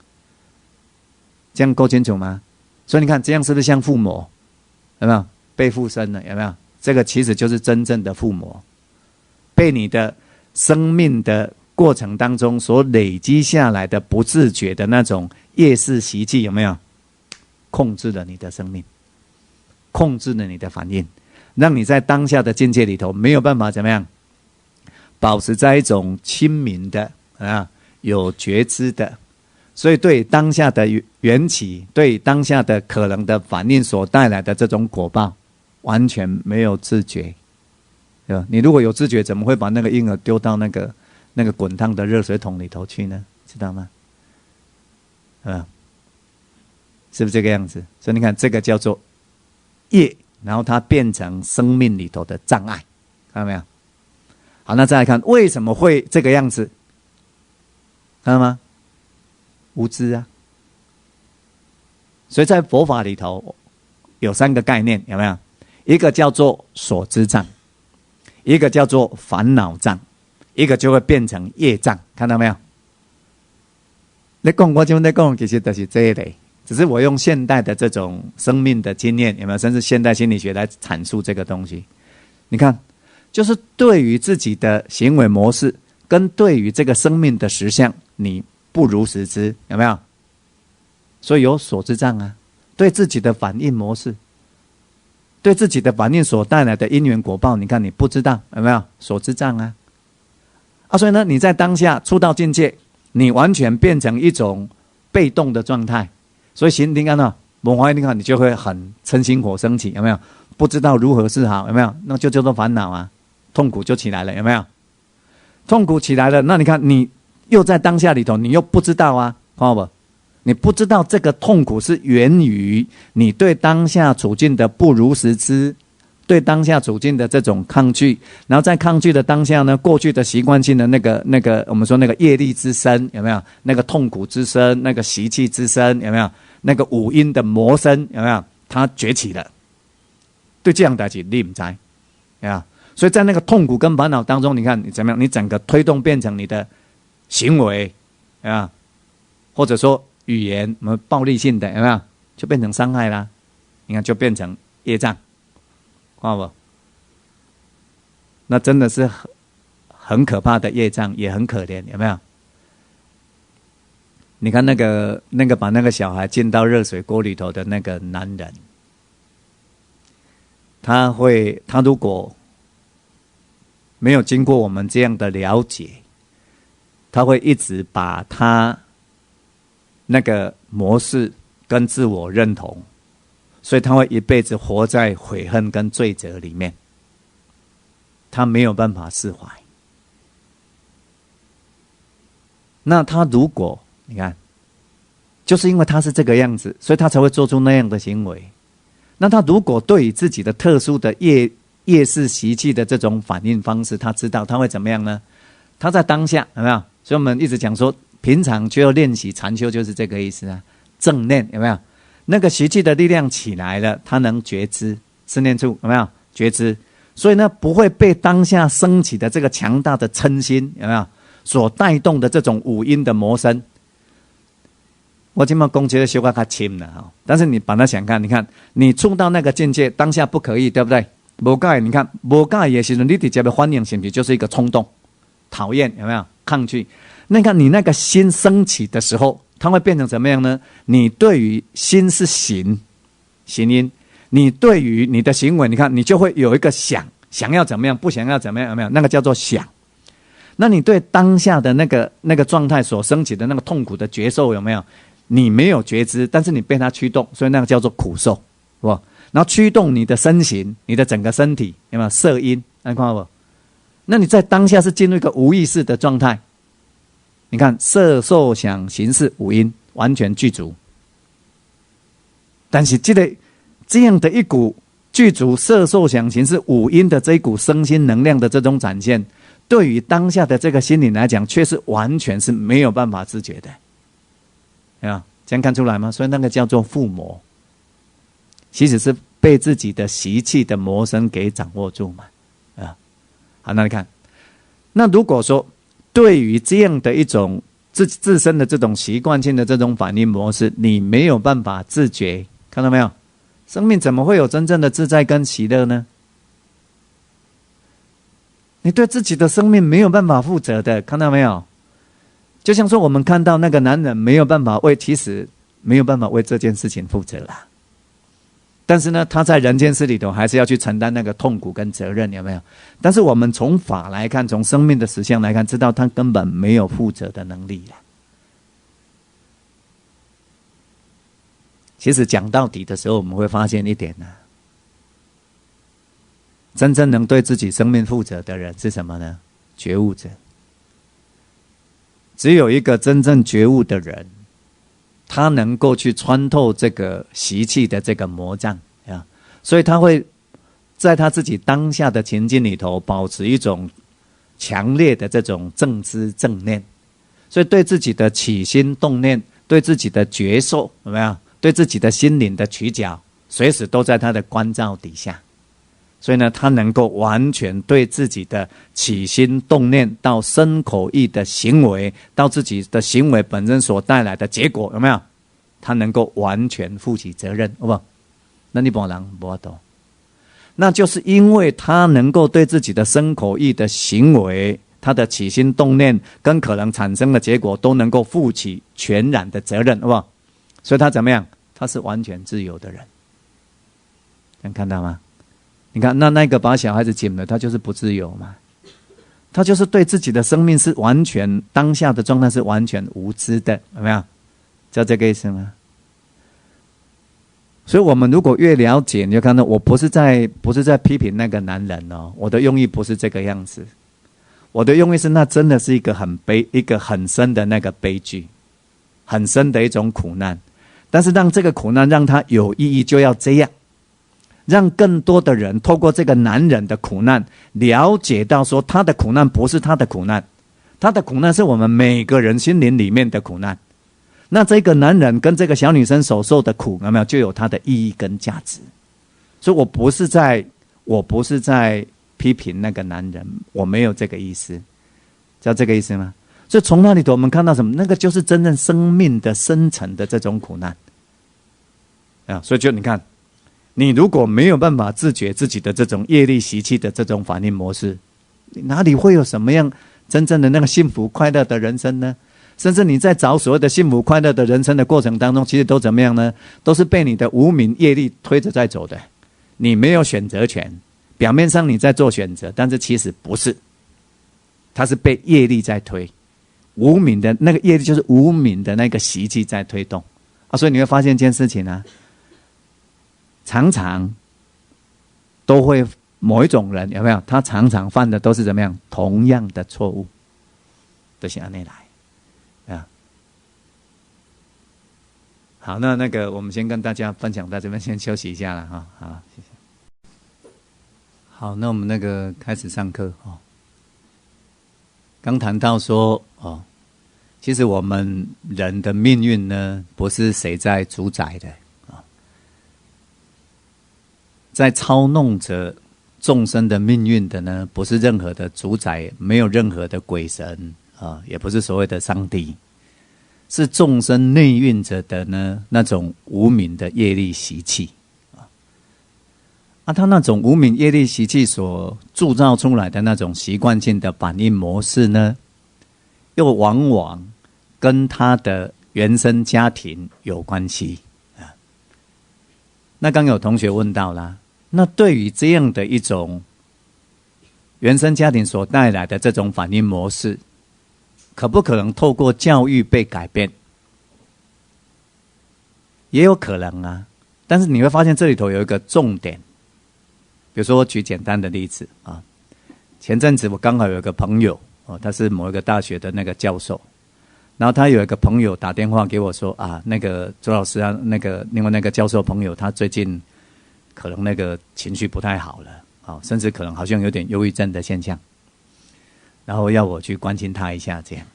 这样够清楚吗？所以你看这样是不是像附魔？有没有被附身了？有没有？这个其实就是真正的附魔，被你的生命的过程当中所累积下来的不自觉的那种业识习气，有没有控制了你的生命，控制了你的反应，让你在当下的境界里头没有办法怎么样保持在一种清明的有觉知的，所以对当下的缘起，对当下的可能的反应所带来的这种果报完全没有自觉，对吧？你如果有自觉，怎么会把那个婴儿丢到那个滚烫的热水桶里头去呢？知道吗？是不是这个样子？所以你看这个叫做业，然后它变成生命里头的障碍，看到没有？好，那再来看为什么会这个样子，看到吗？无知啊。所以在佛法里头有3个概念，有没有？一个叫做所知障，一个叫做烦恼障，一个就会变成业障，看到没有？你讲我就在讲，其实就是这一类，只是我用现代的这种生命的经验，有没有？甚至现代心理学来阐述这个东西。你看，就是对于自己的行为模式，跟对于这个生命的实相，你不如实知，有没有？所以有所知障啊，对自己的反应模式，对自己的反应所带来的因缘果报，你看你不知道，有没有？所知障啊。所以呢，你在当下触到境界，你完全变成一种被动的状态，所以行你看到某方面，你看你就会很嗔心火升起，有没有？不知道如何是好，有没有？那就叫做烦恼啊，痛苦就起来了，有没有？痛苦起来了，那你看你又在当下里头，你又不知道啊，看到不？你不知道这个痛苦是源于你对当下处境的不如实知，对当下处境的这种抗拒，然后在抗拒的当下呢，过去的习惯性的那个我们说那个业力之身，有没有？那个痛苦之身，那个习气之身，有没有？那个五阴的魔身，有没有？它崛起了。对这样的事你不知道，有没有？所以在那个痛苦跟烦恼当中，你看你怎么样？你整个推动变成你的行为啊，或者说语言什么暴力性的，有没有？就变成伤害啦。你看就变成业障，看到不？那真的是很可怕的业障，也很可怜，有没有？你看那个把那个小孩浸到热水锅里头的那个男人，他如果没有经过我们这样的了解，他会一直把他那个模式跟自我认同，所以他会一辈子活在悔恨跟罪责里面，他没有办法释怀。那他如果你看，就是因为他是这个样子，所以他才会做出那样的行为。那他如果对于自己的特殊的业识习气的这种反应方式，他知道他会怎么样呢？他在当下有没有？所以我们一直讲说，平常就要练习禅修，就是这个意思啊。正念有没有？那个习气的力量起来了，他能觉知，思念处有没有觉知？所以呢，不会被当下升起的这个强大的嗔心有没有所带动的这种五阴的魔身。我今嘛讲这个修法较轻了，但是你把它想看，你看你触到那个境界，当下不可以，对不对？不介意，你看不介意的时候，你直接的反应是不是就是一个冲动、讨厌，有没有抗拒？那看你那个心升起的时候，它会变成怎么样呢？你对于心是行因，你对于你的行为，你看你就会有一个想要怎么样，不想要怎么样，有没有？那个叫做想。那你对当下的那个状态所升起的那个痛苦的觉受，有没有？你没有觉知，但是你被它驱动，所以那个叫做苦受，是吧？然后驱动你的身形，你的整个身体，有没有色音？看到不？那你在当下是进入一个无意识的状态。你看色受想行识五音完全具足，但是这样的一股具足色受想行识五音的这一股身心能量的这种展现，对于当下的这个心灵来讲，却是完全是没有办法自觉的。这样看出来吗？所以那个叫做附魔，其实是被自己的习气的魔身给掌握住嘛。好，那你看，那如果说对于这样的一种自身的这种习惯性的这种反应模式，你没有办法自觉，看到没有？生命怎么会有真正的自在跟喜乐呢？你对自己的生命没有办法负责的，看到没有？就像说我们看到那个男人没有办法其实没有办法为这件事情负责啦。但是呢，他在人间世里头还是要去承担那个痛苦跟责任，有没有？但是我们从法来看，从生命的实相来看，知道他根本没有负责的能力啦。其实讲到底的时候，我们会发现一点呢，真正能对自己生命负责的人是什么呢？觉悟者。只有一个真正觉悟的人，他能够去穿透这个习气的这个魔障啊，所以他会在他自己当下的情境里头保持一种强烈的这种正知正念，所以对自己的起心动念，对自己的觉受，有没有？对自己的心灵的取角，随时都在他的关照底下。所以呢，他能够完全对自己的起心动念到身口意的行为，到自己的行为本身所带来的结果，有没有？他能够完全负起责任，好不好？那你不能不懂，那就是因为他能够对自己的身口意的行为，他的起心动念跟可能产生的结果都能够负起全然的责任，好不好？所以他怎么样？他是完全自由的人。能看到吗？你看，那个把小孩子紧了，他就是不自由嘛，他就是对自己的生命是完全当下的状态是完全无知的，有没有？知道这个意思吗？所以我们如果越了解，你就看到我不是在批评那个男人哦，我的用意不是这个样子，我的用意是那真的是一个很深的那个悲剧，很深的一种苦难，但是让这个苦难让它有意义，就要这样。让更多的人透过这个男人的苦难，了解到说他的苦难不是他的苦难，他的苦难是我们每个人心灵里面的苦难。那这个男人跟这个小女生所受的苦，有没有就有它的意义跟价值？所以我不是在批评那个男人，我没有这个意思，知道这个意思吗？所以从那里头我们看到什么？那个就是真正生命的深层的这种苦难啊！所以就你看。你如果没有办法自觉自己的这种业力习气的这种反应模式，你哪里会有什么样真正的那个幸福快乐的人生呢？甚至你在找所谓的幸福快乐的人生的过程当中，其实都怎么样呢？都是被你的无明业力推着在走的，你没有选择权。表面上你在做选择，但是其实不是，它是被业力在推，无明的那个业力就是无明的那个习气在推动啊。所以你会发现一件事情啊，常常都会某一种人有没有？他常常犯的都是怎么样？同样的错误，都是按内来啊。好，那个我们先跟大家分享到这边，先休息一下了哈。好，谢谢。好，那我们那个开始上课哦。刚谈到说哦，其实我们人的命运呢，不是谁在主宰的。在操弄着众生的命运的呢，不是任何的主宰，没有任何的鬼神啊，也不是所谓的上帝，是众生内蕴着的呢那种无明的业力习气啊，他那种无明业力习气所铸造出来的那种习惯性的反应模式呢，又往往跟他的原生家庭有关系啊。那刚有同学问到啦。那对于这样的一种原生家庭所带来的这种反应模式，可不可能透过教育被改变？也有可能啊，但是你会发现这里头有一个重点。比如说我举简单的例子啊，前阵子我刚好有一个朋友哦，他是某一个大学的那个教授，然后他有一个朋友打电话给我说啊，那个周老师啊，那个另外那个教授朋友他最近可能那个情绪不太好了，甚至可能好像有点忧郁症的现象。然后要我去关心他一下这样。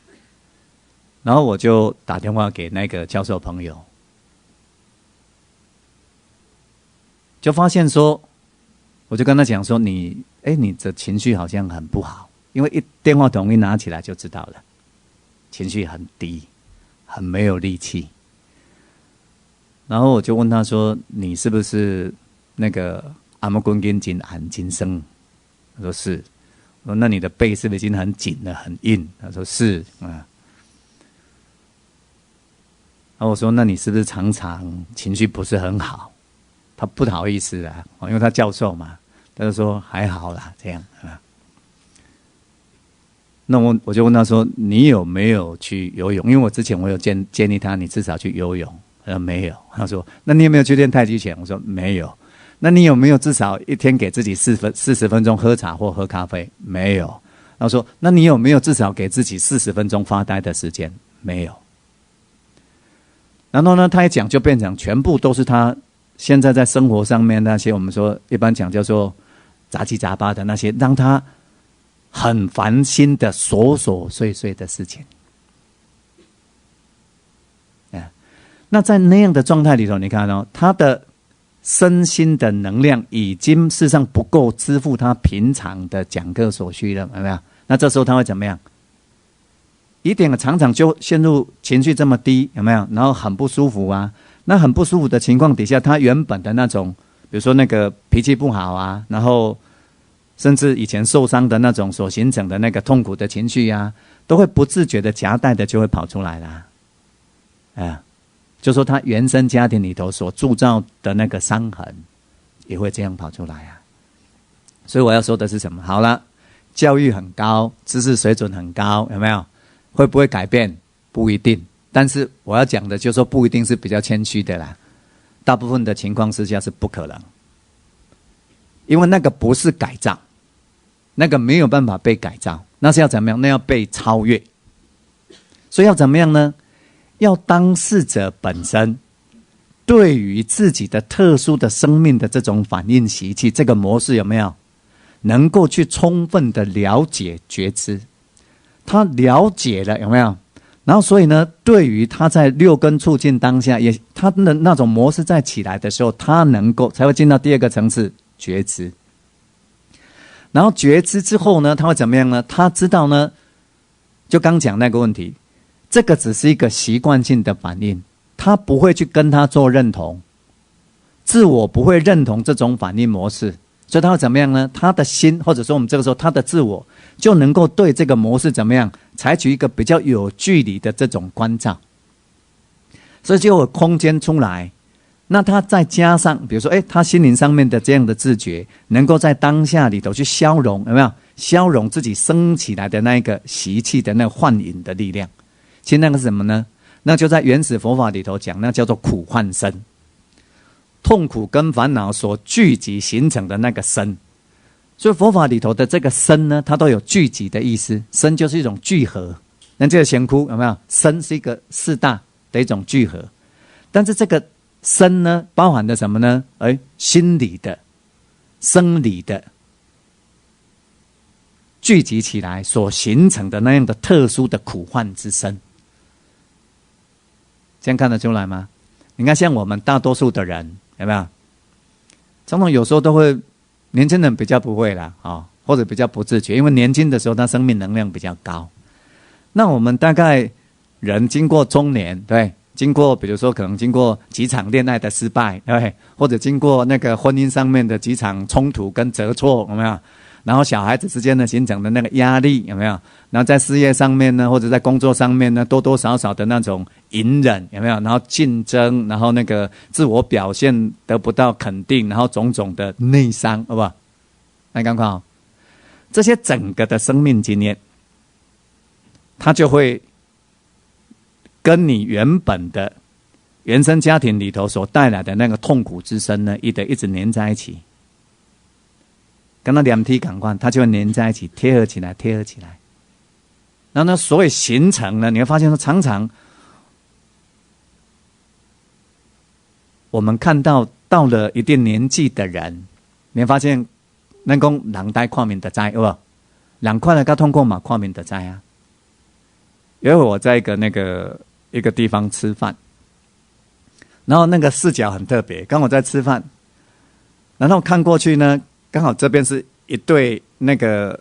然后我就打电话给那个教授朋友，就发现说，我就跟他讲说，你的情绪好像很不好，因为电话筒一拿起来就知道了，情绪很低，很没有力气。然后我就问他说，你是不是那个阿摩根根紧安紧生？他说是。我说那你的背是不是已经很紧了，很硬？他说是啊。然后我说那你是不是常常情绪不是很好？他不好意思啊，因为他教授嘛，他就说还好啦，这样啊。那我就问他说，你有没有去游泳？因为我之前我有建议他，你至少去游泳。他说没有。他说那你有没有去练太极拳？我说没有。那你有没有至少一天给自己40分钟喝茶或喝咖啡？没有。他说那你有没有至少给自己40分钟发呆的时间？没有。然后呢，他一讲就变成全部都是他现在在生活上面那些我们说一般讲叫做杂七杂八的那些让他很烦心的琐琐碎碎的事情。那在那样的状态里头，你看他的身心的能量已经事实上不够支付他平常的讲课所需了，有没有？那这时候他会怎么样？一点常常就陷入情绪这么低，有没有？然后很不舒服啊。那很不舒服的情况底下，他原本的那种，比如说那个脾气不好啊，然后甚至以前受伤的那种所形成的那个痛苦的情绪啊，都会不自觉的夹带的就会跑出来啦。就说他原生家庭里头所铸造的那个伤痕，也会这样跑出来啊。所以我要说的是什么？好了，教育很高，知识水准很高，有没有？会不会改变？不一定。但是我要讲的就是说，不一定是比较谦虚的啦。大部分的情况之下是不可能，因为那个不是改造，那个没有办法被改造，那是要怎么样？那要被超越。所以要怎么样呢？要当事者本身对于自己的特殊的生命的这种反应习气，这个模式有没有能够去充分的了解觉知？他了解了有没有？然后所以呢，对于他在六根促进当下，也他的那种模式在起来的时候，他能够才会进到第二个层次觉知。然后觉知之后呢，他会怎么样呢？他知道呢，就刚讲那个问题，这个只是一个习惯性的反应，他不会去跟他做认同，自我不会认同这种反应模式，所以他会怎么样呢？他的心，或者说我们这个时候他的自我，就能够对这个模式怎么样，采取一个比较有距离的这种关照，所以就有空间出来。那他再加上比如说他心灵上面的这样的自觉，能够在当下里头去消融，有没有？消融自己升起来的那一个习气的那个幻影的力量。其实那个是什么呢？那就在原始佛法里头讲，那叫做苦幻身，痛苦跟烦恼所聚集形成的那个身。所以佛法里头的这个身呢，它都有聚集的意思，身就是一种聚合。那这个贤窟有没有？身是一个四大的一种聚合，但是这个身呢，包含的什么呢？心理的、生理的聚集起来所形成的那样的特殊的苦幻之身。这样看得出来吗？你看像我们大多数的人有没有常常有时候都会，年轻人比较不会啦，或者比较不自觉，因为年轻的时候他生命能量比较高。那我们大概人经过中年，对，经过比如说可能经过几场恋爱的失败，对，或者经过那个婚姻上面的几场冲突跟折挫，有没有？然后小孩子之间的形成的那个压力，有没有？然后在事业上面呢，或者在工作上面呢，多多少少的那种隐忍，有没有？然后竞争，然后那个自我表现得不到肯定，然后种种的内伤，好不好？来看看这些整个的生命经验，它就会跟你原本的原生家庭里头所带来的那个痛苦之身呢，一直黏在一起。跟那两体感官，它就会粘在一起，贴合起来。然后呢，所以形成呢，你会发现说，常常我们看到了一定年纪的人，你会发现，咱讲人呆看面的知，有无？人看了较痛苦嘛，看面就知啊。有一回我在一个地方吃饭，然后那个视角很特别，刚好在吃饭，然后看过去呢，刚好这边是一对那个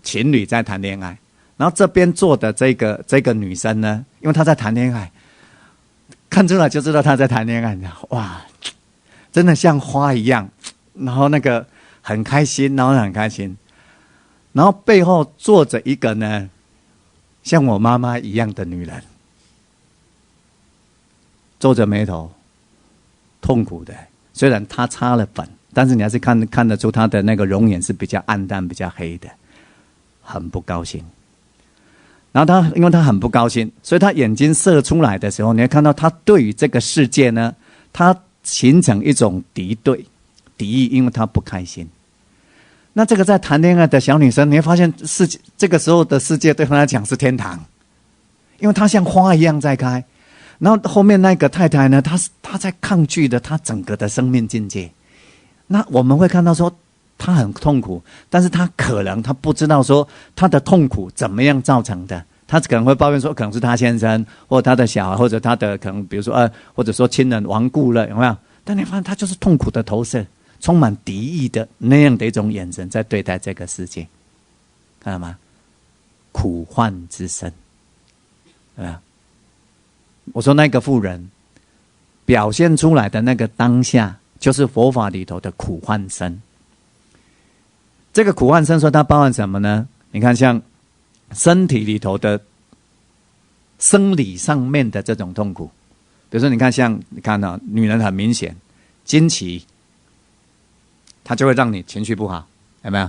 情侣在谈恋爱，然后这边坐的这个女生呢，因为她在谈恋爱，看出来就知道她在谈恋爱，哇，真的像花一样，然后那个很开心，然后很开心，然后背后坐着一个呢，像我妈妈一样的女人，皱着眉头，痛苦的。虽然她擦了粉，但是你还是看得出她的那个容颜是比较暗淡、比较黑的，很不高兴。然后因为她很不高兴，所以她眼睛射出来的时候，你会看到她对于这个世界呢，她形成一种敌意，因为她不开心。那这个在谈恋爱的小女生，你会发现这个时候的世界对她来讲是天堂，因为她像花一样在开。然后后面那个太太呢，她在抗拒的她整个的生命境界。那我们会看到说，她很痛苦，但是她不知道说她的痛苦怎么样造成的。她可能会抱怨说，可能是她先生，或她的小孩，或者她的可能，比如说或者说亲人亡故了，有没有？但你发现她就是痛苦的投射，充满敌意的那样的一种眼神在对待这个世界，看到吗？苦患之身，对吧？我说那个妇人表现出来的那个当下，就是佛法里头的苦患身。这个苦患身说它包含什么呢？你看像身体里头的生理上面的这种痛苦，比如说你看到女人很明显经期，它就会让你情绪不好，有没有？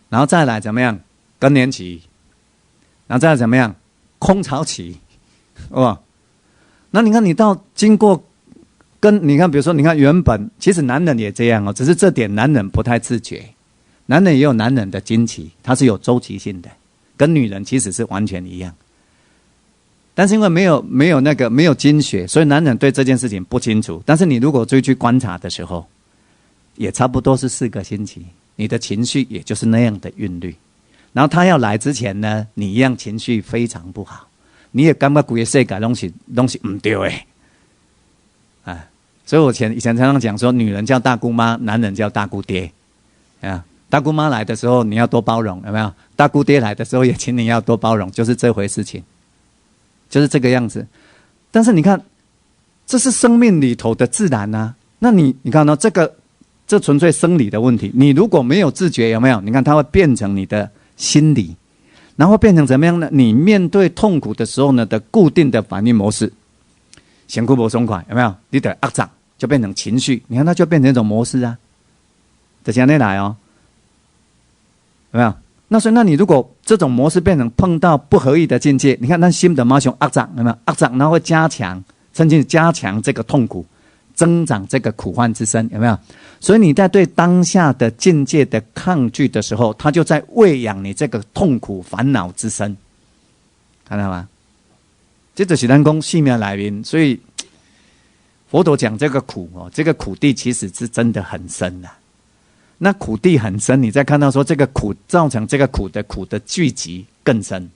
然后再来怎么样？更年期，然后再来怎么样？空巢期，哇！那你看你到经过你看比如说你看原本其实男人也这样哦，只是这点男人不太自觉。男人也有男人的经期，它是有周期性的，跟女人其实是完全一样。但是因为没有经血，所以男人对这件事情不清楚。但是你如果追去观察的时候，也差不多是4个星期，你的情绪也就是那样的韵律。然后他要来之前呢，你一样情绪非常不好，你也感觉整个世界东西不对哎，所以我以前常常讲说，女人叫大姑妈，男人叫大姑爹啊。大姑妈来的时候你要多包容，有没有？大姑爹来的时候也请你要多包容，就是这回事情，就是这个样子。但是你看，这是生命里头的自然啊。那你看到这纯粹生理的问题，你如果没有自觉，有没有？你看它会变成你的心理，然后变成怎么样呢？你面对痛苦的时候呢的固定的反应模式，先哭不松快，有没有？你的压涨就变成情绪，你看它就变成一种模式啊，就像那来哦。有没有？那所以，那你如果这种模式变成碰到不合意的境界，你看那心的毛熊压涨，有没有？压涨，然后会加强，甚至加强这个痛苦，增长这个苦患之身，有没有？所以你在对当下的境界的抗拒的时候，它就在喂养你这个痛苦烦恼之身，看到吗？这就是咱讲性命来源，所以佛陀讲这个苦哦，这个苦地其实是真的很深的。那苦地很深，你再看到说这个苦造成这个苦的聚集更深。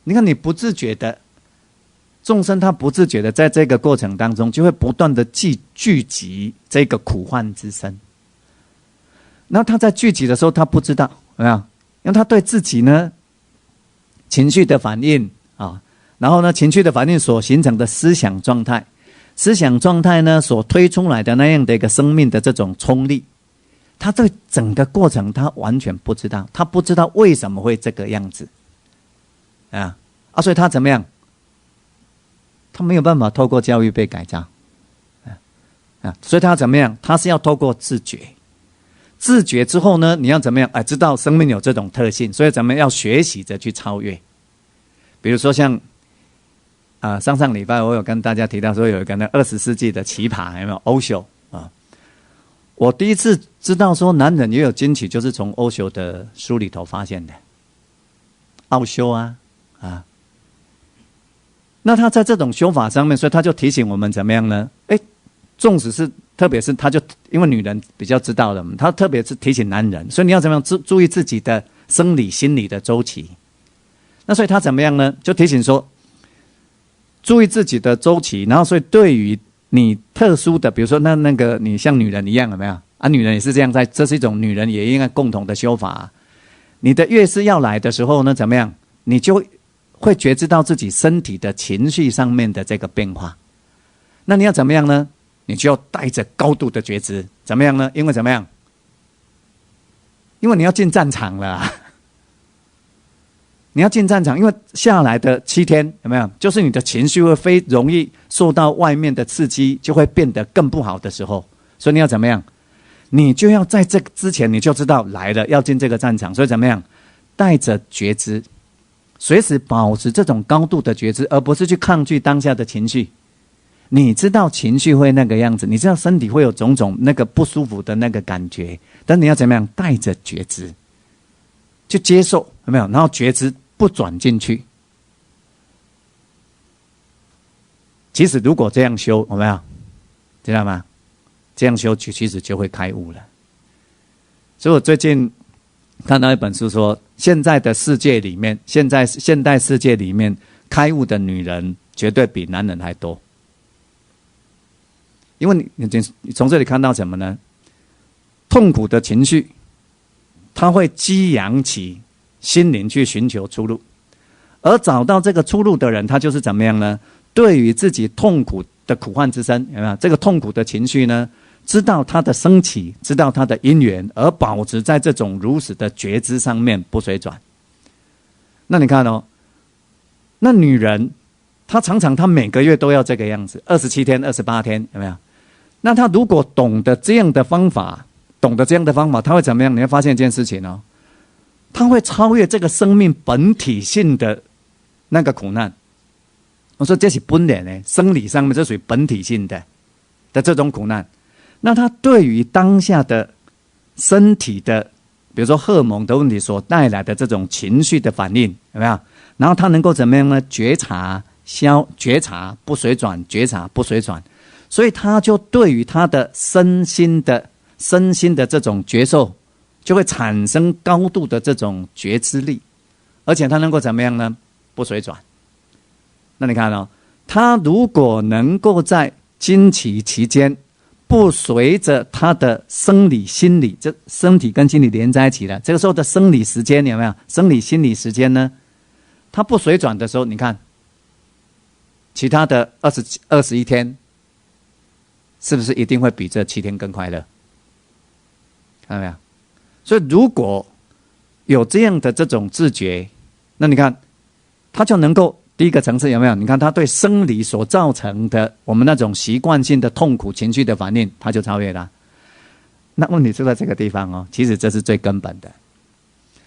你看你不自觉的众生，他不自觉的在这个过程当中，就会不断的聚集这个苦患之身。那他在聚集的时候，他不知道，有没有？因为他对自己呢情绪的反应啊，然后呢情绪的反应所形成的思想状态呢所推出来的那样的一个生命的这种冲力。他对整个过程他完全不知道，他不知道为什么会这个样子所以他怎么样？他没有办法透过教育被改造所以他怎么样？他是要透过自觉之后呢，你要怎么样？知道生命有这种特性，所以咱们要学习着去超越。比如说像上礼拜我有跟大家提到说，有一个20世纪的奇葩，有没有？欧修我第一次知道说男人也有经期，就是从欧修的书里头发现的。奥修那他在这种修法上面，所以他就提醒我们怎么样呢？纵使是特别是他就因为女人比较知道了，他特别是提醒男人，所以你要怎么样注意自己的生理心理的周期。那所以他怎么样呢？就提醒说，注意自己的周期，然后所以对于你特殊的，比如说那个你像女人一样有没有啊？女人也是这样，这是一种女人也应该共同的修法。你的月事要来的时候呢，怎么样？你就会觉知到自己身体的情绪上面的这个变化。那你要怎么样呢？你就要带着高度的觉知，怎么样呢？因为怎么样？因为你要进战场了啊，你要进战场，因为下来的7天有没有？就是你的情绪会非容易受到外面的刺激，就会变得更不好的时候。所以你要怎么样？你就要在这个之前你就知道来了，要进这个战场。所以怎么样？带着觉知，随时保持这种高度的觉知，而不是去抗拒当下的情绪。你知道情绪会那个样子，你知道身体会有种种那个不舒服的那个感觉，但你要怎么样？带着觉知去接受，有没有？然后觉知不转进去。其实如果这样修，有没有？知道吗？这样修其实就会开悟了。所以我最近看到一本书说，现在的世界里面，现代世界里面开悟的女人绝对比男人还多。因为你从这里看到什么呢？痛苦的情绪，它会激扬起心灵去寻求出路，而找到这个出路的人，他就是怎么样呢？对于自己痛苦的苦患之身，有没有这个痛苦的情绪呢？知道它的升起，知道它的因缘，而保持在这种如实的觉知上面不随转。那你看哦，那女人她常常她每个月都要这个样子，27天、28天，有没有？那她如果懂得这样的方法，她会怎么样？你会发现一件事情哦，她会超越这个生命本体性的那个苦难。我说这是本然的，生理上面这属于本体性的这种苦难。那她对于当下的身体的，比如说荷尔蒙的问题所带来的这种情绪的反应，有没有？然后她能够怎么样呢？觉察不随转，觉察不随转。所以他就对于他的身心的这种觉受，就会产生高度的这种觉知力，而且他能够怎么样呢？不随转。那你看哦，他如果能够在经期期间不随着他的生理心理，这身体跟心理连在一起了，这个时候的生理时间有没有？生理心理时间呢？他不随转的时候，你看其他的21天是不是一定会比这7天更快乐？看到没有？所以如果有这样的这种自觉，那你看他就能够第一个层次有没有？你看他对生理所造成的我们那种习惯性的痛苦情绪的反应，他就超越了。那问题就在这个地方哦，其实这是最根本的。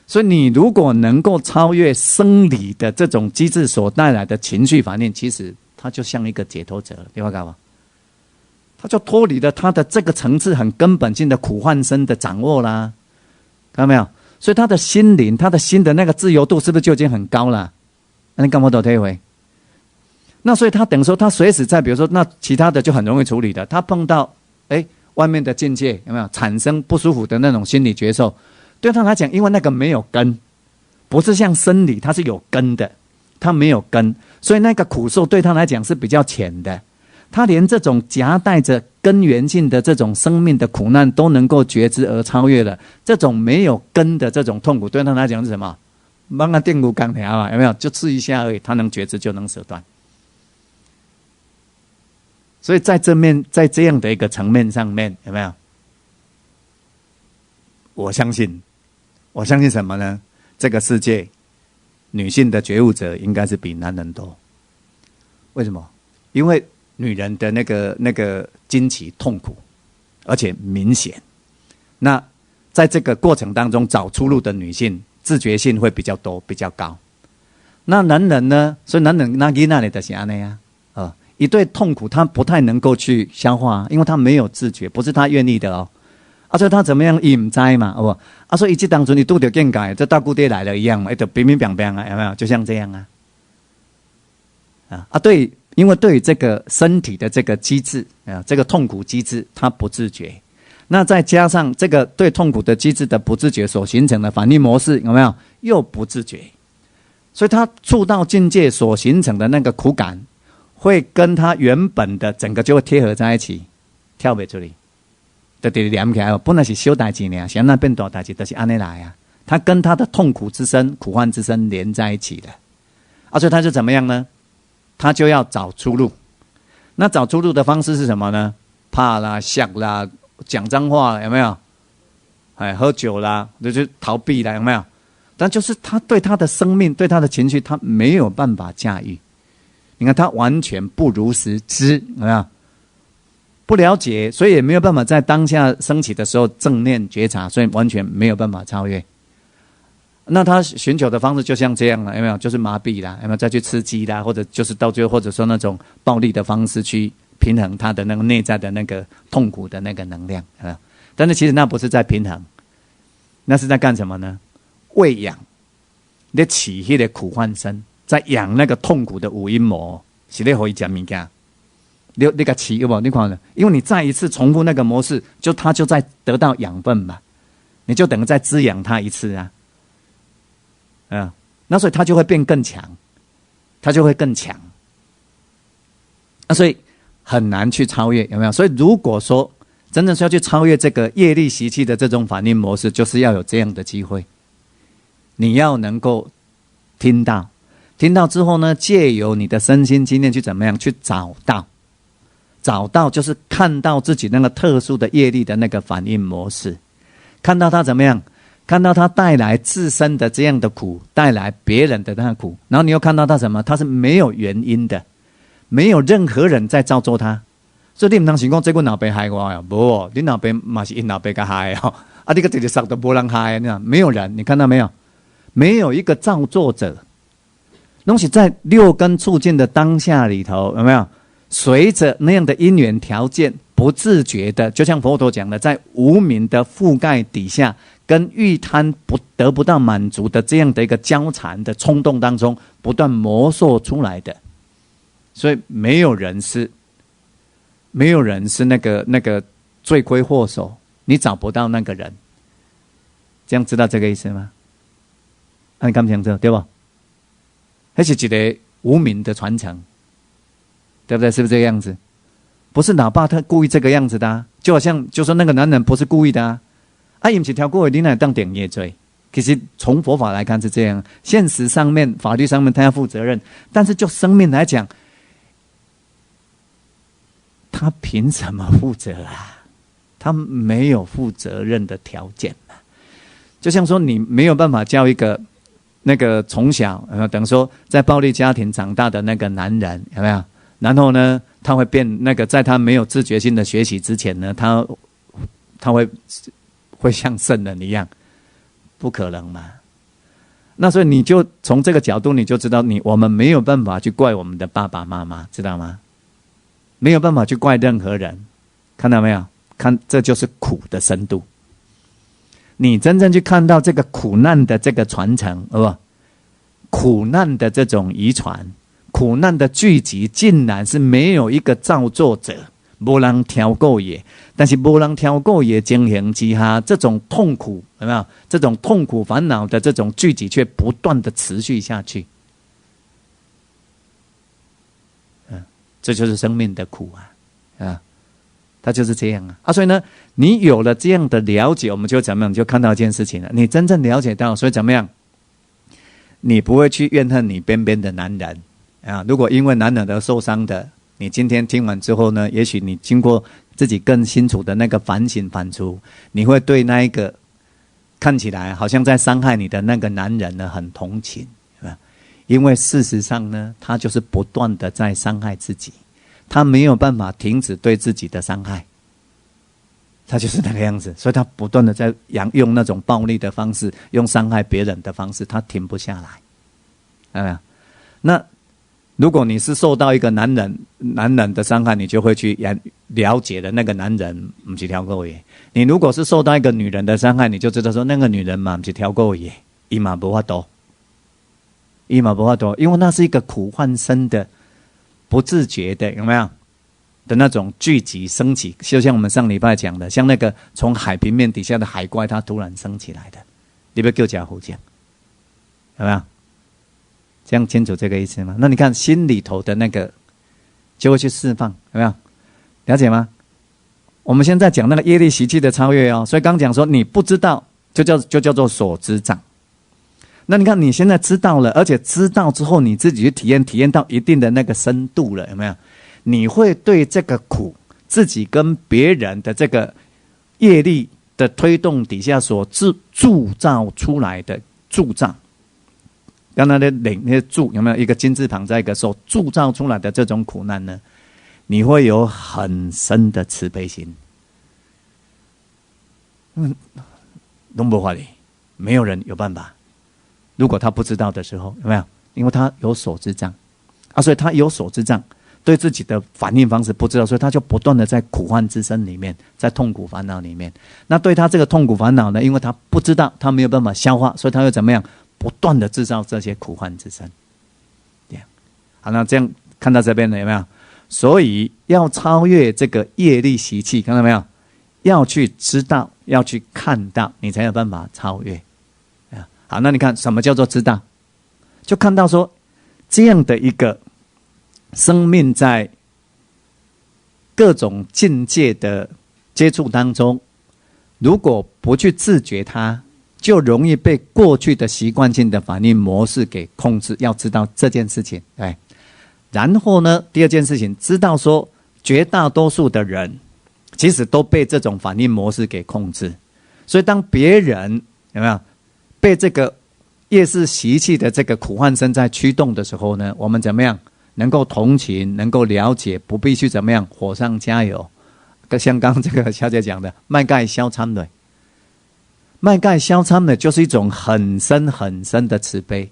所以你如果能够超越生理的这种机制所带来的情绪反应，其实他就像一个解脱者了，你会搞吗？他就脱离了他的这个层次很根本性的苦患身的掌握啦，看到没有？所以他的心灵，他的心的那个自由度是不是就已经很高了？那你干嘛都退回？那所以他等于说他随时在，比如说那其他的就很容易处理的，他碰到外面的境界有没有产生不舒服的那种心理觉受，对他来讲，因为那个没有根，不是像生理它是有根的，他没有根，所以那个苦受对他来讲是比较浅的。他连这种夹带着根源性的这种生命的苦难都能够觉知而超越了，这种没有根的这种痛苦对他来讲是什么？帮他电骨钢条啊，有没有？就刺一下而已，他能觉知就能舍断。所以在这样的一个层面上面，有没有？我相信什么呢？这个世界女性的觉悟者应该是比男人多。为什么？因为女人的那个经期痛苦，而且明显。那在这个过程当中找出路的女性，自觉性会比较多，比较高。那男人呢？所以男人那里的是那样一对痛苦，他不太能够去消化，因为他没有自觉，不是他愿意的哦。所以他怎么样也不知嘛，好不？所以一当初你拄到见解，这大姑爹来了一样嘛，就乒乒乓乓啊，有没有？就像这样啊。对。因为对于这个身体的这个机制啊，这个痛苦机制，它不自觉。那再加上这个对痛苦的机制的不自觉所形成的反应模式，有没有？又不自觉，所以他触到境界所形成的那个苦感，会跟他原本的整个就会贴合在一起，跳不出来，就直连起来。本来是小代志呢，现在变大代志，就是安尼来啊。他跟他的痛苦之身、苦患之身连在一起了，所以他就怎么样呢？他就要找出路。那找出路的方式是什么呢？怕啦、吓啦、讲脏话，有没有？喝酒啦，就是逃避啦，有没有？但就是他对他的生命、对他的情绪，他没有办法驾驭。你看，他完全不如实知，有没有？不了解，所以也没有办法在当下升起的时候正念觉察，所以完全没有办法超越。那他寻求的方式就像这样了，有没有？就是麻痹啦，有没有？再去吃鸡啦，或者就是到最后，或者说那种暴力的方式去平衡他的那个内在的那个痛苦的那个能量啊。但是其实那不是在平衡，那是在干什么呢？喂养，你起那个苦患身，在养那个痛苦的五阴魔，是在给他吃物件。你给他起有没有？你看了，因为你再一次重复那个模式，他就在得到养分嘛，你就等于在滋养他一次啊。那所以他就会变更强，他就会更强，所以很难去超越，有没有？所以如果说真正是要去超越这个业力习气的这种反应模式，就是要有这样的机会，你要能够听到之后呢，借由你的身心经验去怎么样去找到就是看到自己那个特殊的业力的那个反应模式，看到它怎么样。看到他带来自身的这样的苦，带来别人的那个苦，然后你又看到他什么？他是没有原因的，没有任何人在造作他。所以你不能想说这个老爸害我呀，不，你老爸嘛是因老爸给害哦，你个直接杀都没人害，你看没有人，你看到没有？没有一个造作者，东西在六根触境的当下里头，有没有？随着那样的因缘条件，不自觉的，就像佛陀讲的，在无明的覆盖底下。跟欲贪得不到满足的这样的一个交缠的冲动当中，不断磨塑出来的，所以没有人是那个罪魁祸首，你找不到那个人，这样知道这个意思吗？你敢讲这对吧？那是一个无名的传承，对不对？是不是这个样子？不是老爸他故意这个样子的啊，就好像就说那个男人不是故意的啊。他不是跳过你那当点业罪，其实从佛法来看是这样，现实上面、法律上面他要负责任，但是就生命来讲，他凭什么负责啊？他没有负责任的条件嘛。就像说，你没有办法教一个那个从小等于说在暴力家庭长大的那个男人，有没有？然后呢，他会变那个，在他没有自觉性的学习之前呢，他会像圣人一样，不可能嘛？那所以你就从这个角度，你就知道我们没有办法去怪我们的爸爸妈妈，知道吗？没有办法去怪任何人，看到没有？看，这就是苦的深度。你真正去看到这个苦难的这个传承，苦难的这种遗传，苦难的聚集，竟然是没有一个造作者。没人挑过也，但是没人挑过也情形之下，这种痛苦有没有？这种痛苦烦恼的这种聚集却不断的持续下去，这就是生命的苦啊，它就是这样啊。所以呢，你有了这样的了解，我们就怎么样？就看到一件事情了。你真正了解到，所以怎么样？你不会去怨恨你边边的男人啊。如果因为男人而受伤的。你今天听完之后呢，也许你经过自己更清楚的那个反省反刍，你会对那一个看起来好像在伤害你的那个男人呢很同情，因为事实上呢，他就是不断的在伤害自己，他没有办法停止对自己的伤害，他就是那个样子，所以他不断的在用那种暴力的方式，用伤害别人的方式，他停不下来，那如果你是受到一个男人的伤害，你就会去了解的那个男人不是挑过耶。你如果是受到一个女人的伤害，你就知道说那个女人嘛不是挑过耶，伊嘛没法度，因为那是一个苦患身的不自觉的，有没有的那种聚集升起？就像我们上礼拜讲的，像那个从海平面底下的海怪，它突然升起来的，你不叫假胡讲，有没有？这样清楚这个意思吗？那你看心里头的那个就会去释放，有没有？了解吗？我们现在讲那个业力习气的超越哦，所以刚讲说你不知道就叫做所知障。那你看你现在知道了，而且知道之后你自己去体验到一定的那个深度了，有没有？你会对这个苦自己跟别人的这个业力的推动底下所铸造出来的铸造，刚才的领那些铸有没有一个金字旁在一个所铸造出来的这种苦难呢？你会有很深的慈悲心。都没法理，没有人有办法。如果他不知道的时候，有没有？因为他有所知障啊，所以他有所知障，对自己的反应方式不知道，所以他就不断的在苦患之身里面，在痛苦烦恼里面。那对他这个痛苦烦恼呢，因为他不知道，他没有办法消化，所以他会怎么样？不断的制造这些苦患之身。这样，好，那这样看到这边了有没有？所以要超越这个业力习气，看到没有？要去知道，要去看到，你才有办法超越。好，那你看什么叫做知道？就看到说这样的一个生命在各种境界的接触当中，如果不去自觉它，就容易被过去的习惯性的反应模式给控制。要知道这件事情，对。然后呢，第二件事情，知道说绝大多数的人其实都被这种反应模式给控制。所以当别人有没有被这个业识习气的这个苦患身在驱动的时候呢，我们怎么样能够同情，能够了解，不必去怎么样火上加油。像刚刚这个小姐讲的，卖盖消参的，卖盖消参的就是一种很深很深的慈悲。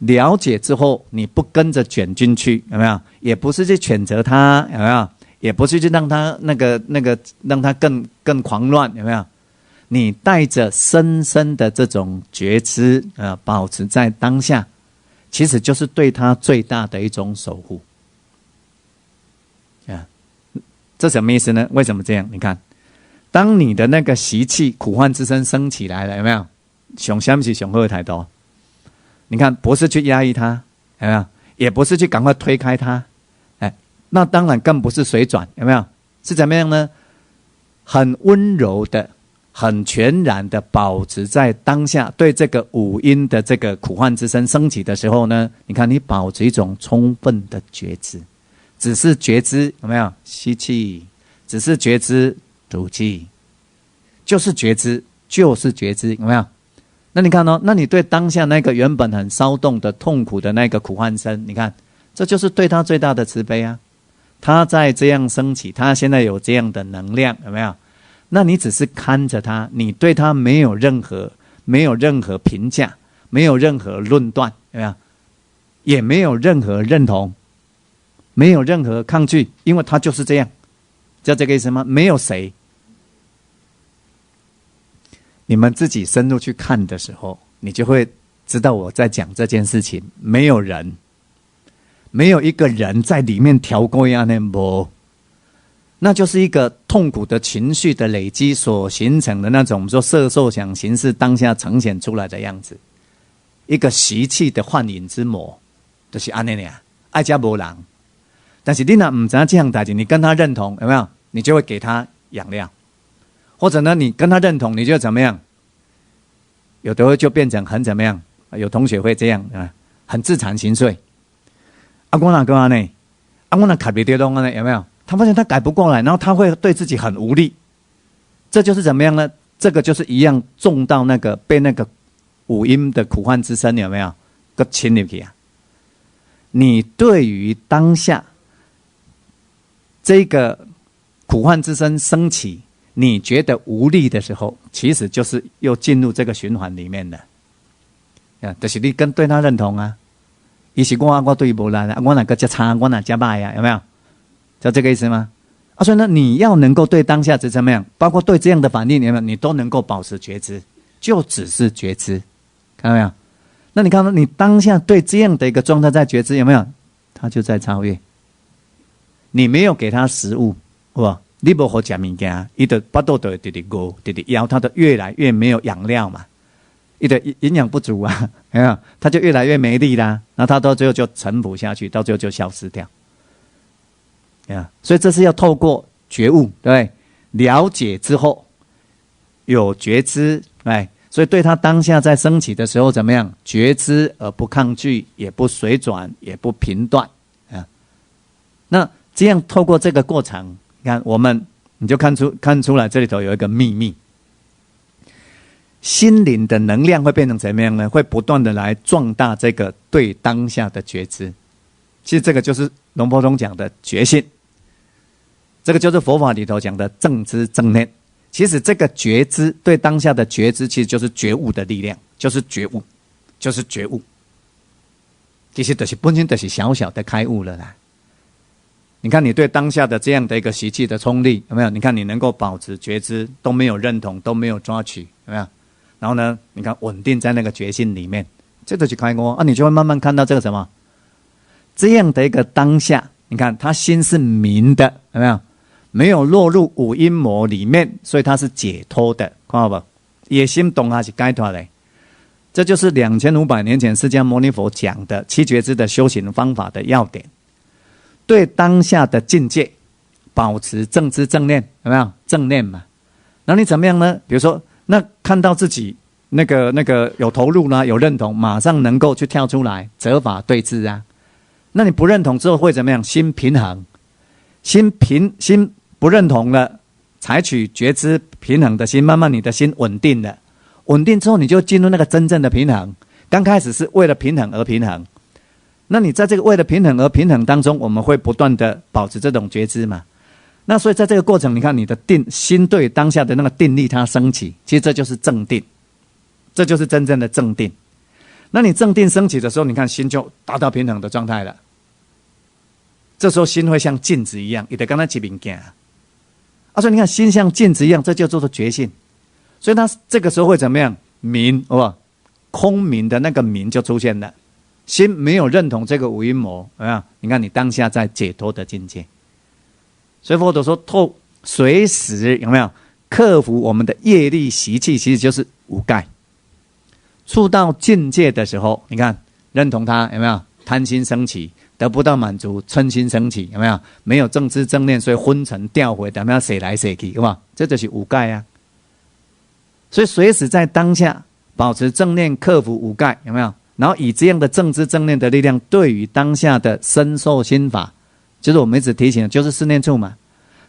了解之后，你不跟着卷进去，有没有？也不是去谴责他，有没有？也不是去让他那个让他更狂乱，有没有？你带着深深的这种觉知，保持在当下，其实就是对他最大的一种守护。这什么意思呢？为什么这样？你看，当你的那个习气苦患之身升起来了，有没有？想什么是想好的态度？你看，不是去压抑它，有没有？也不是去赶快推开它，那当然更不是水转，有没有？是怎么样呢？很温柔的、很全然的保持在当下，对这个五阴的这个苦患之身升起的时候呢，你看你保持一种充分的觉知，只是觉知，有没有？吸气，只是觉知，吐气，就是觉知，就是觉知，有没有？那你看哦，那你对当下那个原本很骚动的痛苦的那个苦患身，你看，这就是对他最大的慈悲啊。他在这样升起，他现在有这样的能量，有没有？那你只是看着他，你对他没有任何评价，没有任何论断，有没有？也没有任何认同，没有任何抗拒，因为他就是这样，知道这个意思吗？没有谁。你们自己深入去看的时候，你就会知道我在讲这件事情。没有人，没有一个人在里面调过呀，那就是一个痛苦的情绪的累积所形成的那种，我们说色受想行识当下呈现出来的样子，一个习气的幻影之魔，就是安尼呀，爱家无人。但是你若唔知道这样代志，你跟他认同，有没有？你就会给他养料。或者呢，你跟他认同，你就怎么样？有的会就变成很怎么样？有同学会这样啊，很自惭形秽。我哪个呢？我哪改不掉东呢？有没有？他发现他改不过来，然后他会对自己很无力。这就是怎么样呢？这个就是一样中到那个被那个五阴的苦患之身，有没有？给侵入去啊！你对于当下这个苦患之身升起，你觉得无力的时候，其实就是又进入这个循环里面的。就是你跟对他认同啊，他是我对他没力啊，我哪个较差，我哪较坏啊，有没有？就这个意思吗？所以呢，你要能够对当下是怎么样，包括对这样的反应，有没有？你都能够保持觉知，就只是觉知，看到没有？那你看到你当下对这样的一个状态在觉知，有没有？它就在超越，你没有给他食物，是吧？你不好吃物件，他的巴肚就会直直饿，直直枵，他的越来越没有养料嘛，他的营养不足啊，他就越来越没力啦，然后他到最后就沉浮下去，到最后就消失掉。所以这是要透过觉悟，对，了解之后有觉知，哎，所以对他当下在升起的时候怎么样？觉知而不抗拒，也不随转，也不评断啊。那这样透过这个过程，你看你就看出来这里头有一个秘密，心灵的能量会变成怎么样呢？会不断的来壮大这个对当下的觉知。其实这个就是龙婆通讲的觉性，这个就是佛法里头讲的正知正念。其实这个觉知对当下的觉知，其实就是觉悟的力量，就是觉悟，就是觉悟。其实就是本身就是小小的开悟了啦。你看你对当下的这样的一个习气的冲力有没有？你看你能够保持觉知，都没有认同，都没有抓取，有没有？然后呢，你看稳定在那个觉性里面，这就是开悟啊！你就会慢慢看到这个什么，这样的一个当下，你看他心是明的，有没有？没有落入五阴魔里面，所以他是解脱的，看到不？野心懂还是解脱的？这就是2500年前释迦牟尼佛讲的七觉知的修行方法的要点。对当下的境界保持正知正念，有没有？正念嘛。然后你怎么样呢？比如说，那看到自己那个有投入啦，有认同，马上能够去跳出来责法对治啊。那你不认同之后会怎么样？心平衡，心不认同了，采取觉知平衡的心，慢慢你的心稳定了，稳定之后你就进入那个真正的平衡。刚开始是为了平衡而平衡，那你在这个为了平衡而平衡当中，我们会不断的保持这种觉知嘛。那所以在这个过程，你看你的心对当下的那个定力它升起，其实这就是正定，这就是真正的正定。那你正定升起的时候，你看心就达到平衡的状态了。这时候心会像镜子一样，你得跟他起明镜啊，所以你看心像镜子一样，这就叫做觉性。所以它这个时候会怎么样？明，空明的那个明就出现了。心没有认同这个五阴魔，有没有？你看你当下在解脱的境界。所以佛陀说，随时有没有克服我们的业力习气，其实就是五盖。触到境界的时候，你看认同它有没有？贪心升起，得不到满足，嗔心升起，有没有？没有正知正念，所以昏沉掉回，怎么样？谁来谁去，有没有？这就是五盖啊。所以随时在当下保持正念，克服五盖，有没有？然后以这样的正知正念的力量，对于当下的身受心法，就是我们一直提醒的，就是四念处嘛。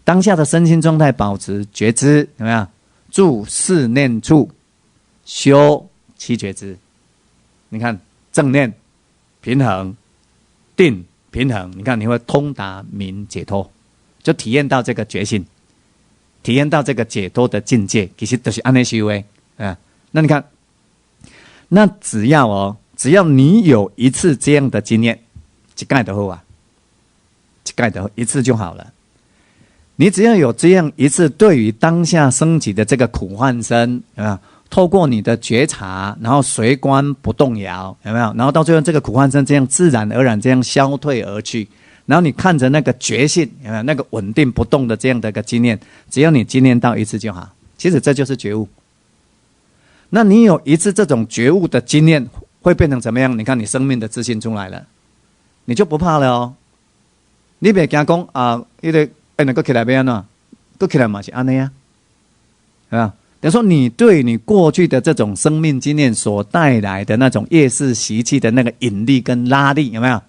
当下的身心状态保持觉知，有没有？住四念处，修七觉知。你看正念平衡，定平衡，你看你会通达明解脱，就体验到这个觉性，体验到这个解脱的境界，其实就是这样修的啊。那你看，那只要你有一次这样的经验，一盖就好啊，一盖就好，一次就好了。你只要有这样一次对于当下升起的这个苦患身，有没有？透过你的觉察，然后随观不动摇，有没有？然后到最后这个苦患身这样自然而然这样消退而去，然后你看着那个觉性，有没有？那个稳定不动的这样的一个经验，只要你经验到一次就好。其实这就是觉悟。那你有一次这种觉悟的经验，会变成怎么样？你看你生命的自信出来了，你就不怕了哦。你别惊讲啊，那个起来变啊，个起来嘛是安尼啊，是吧？等于说你对你过去的这种生命经验所带来的那种业识习气的那个引力跟拉力，有没有？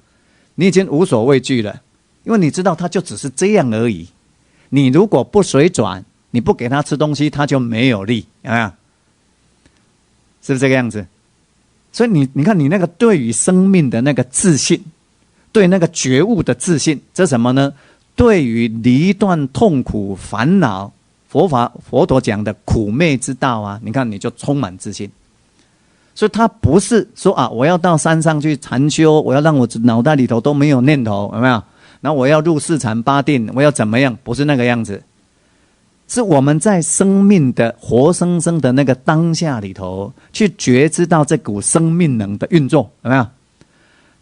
你已经无所畏惧了，因为你知道它就只是这样而已。你如果不随转，你不给它吃东西，它就没有力，有没有？是不是这个样子？所以你看你那个对于生命的那个自信，对那个觉悟的自信，这什么呢？对于离断痛苦烦恼，佛陀讲的苦昧之道啊，你看你就充满自信。所以他不是说啊，我要到山上去禅修，我要让我脑袋里头都没有念头，有没有？然后我要入四禅八定，我要怎么样？不是那个样子，是我们在生命的活生生的那个当下里头，去觉知到这股生命能的运作，有没有？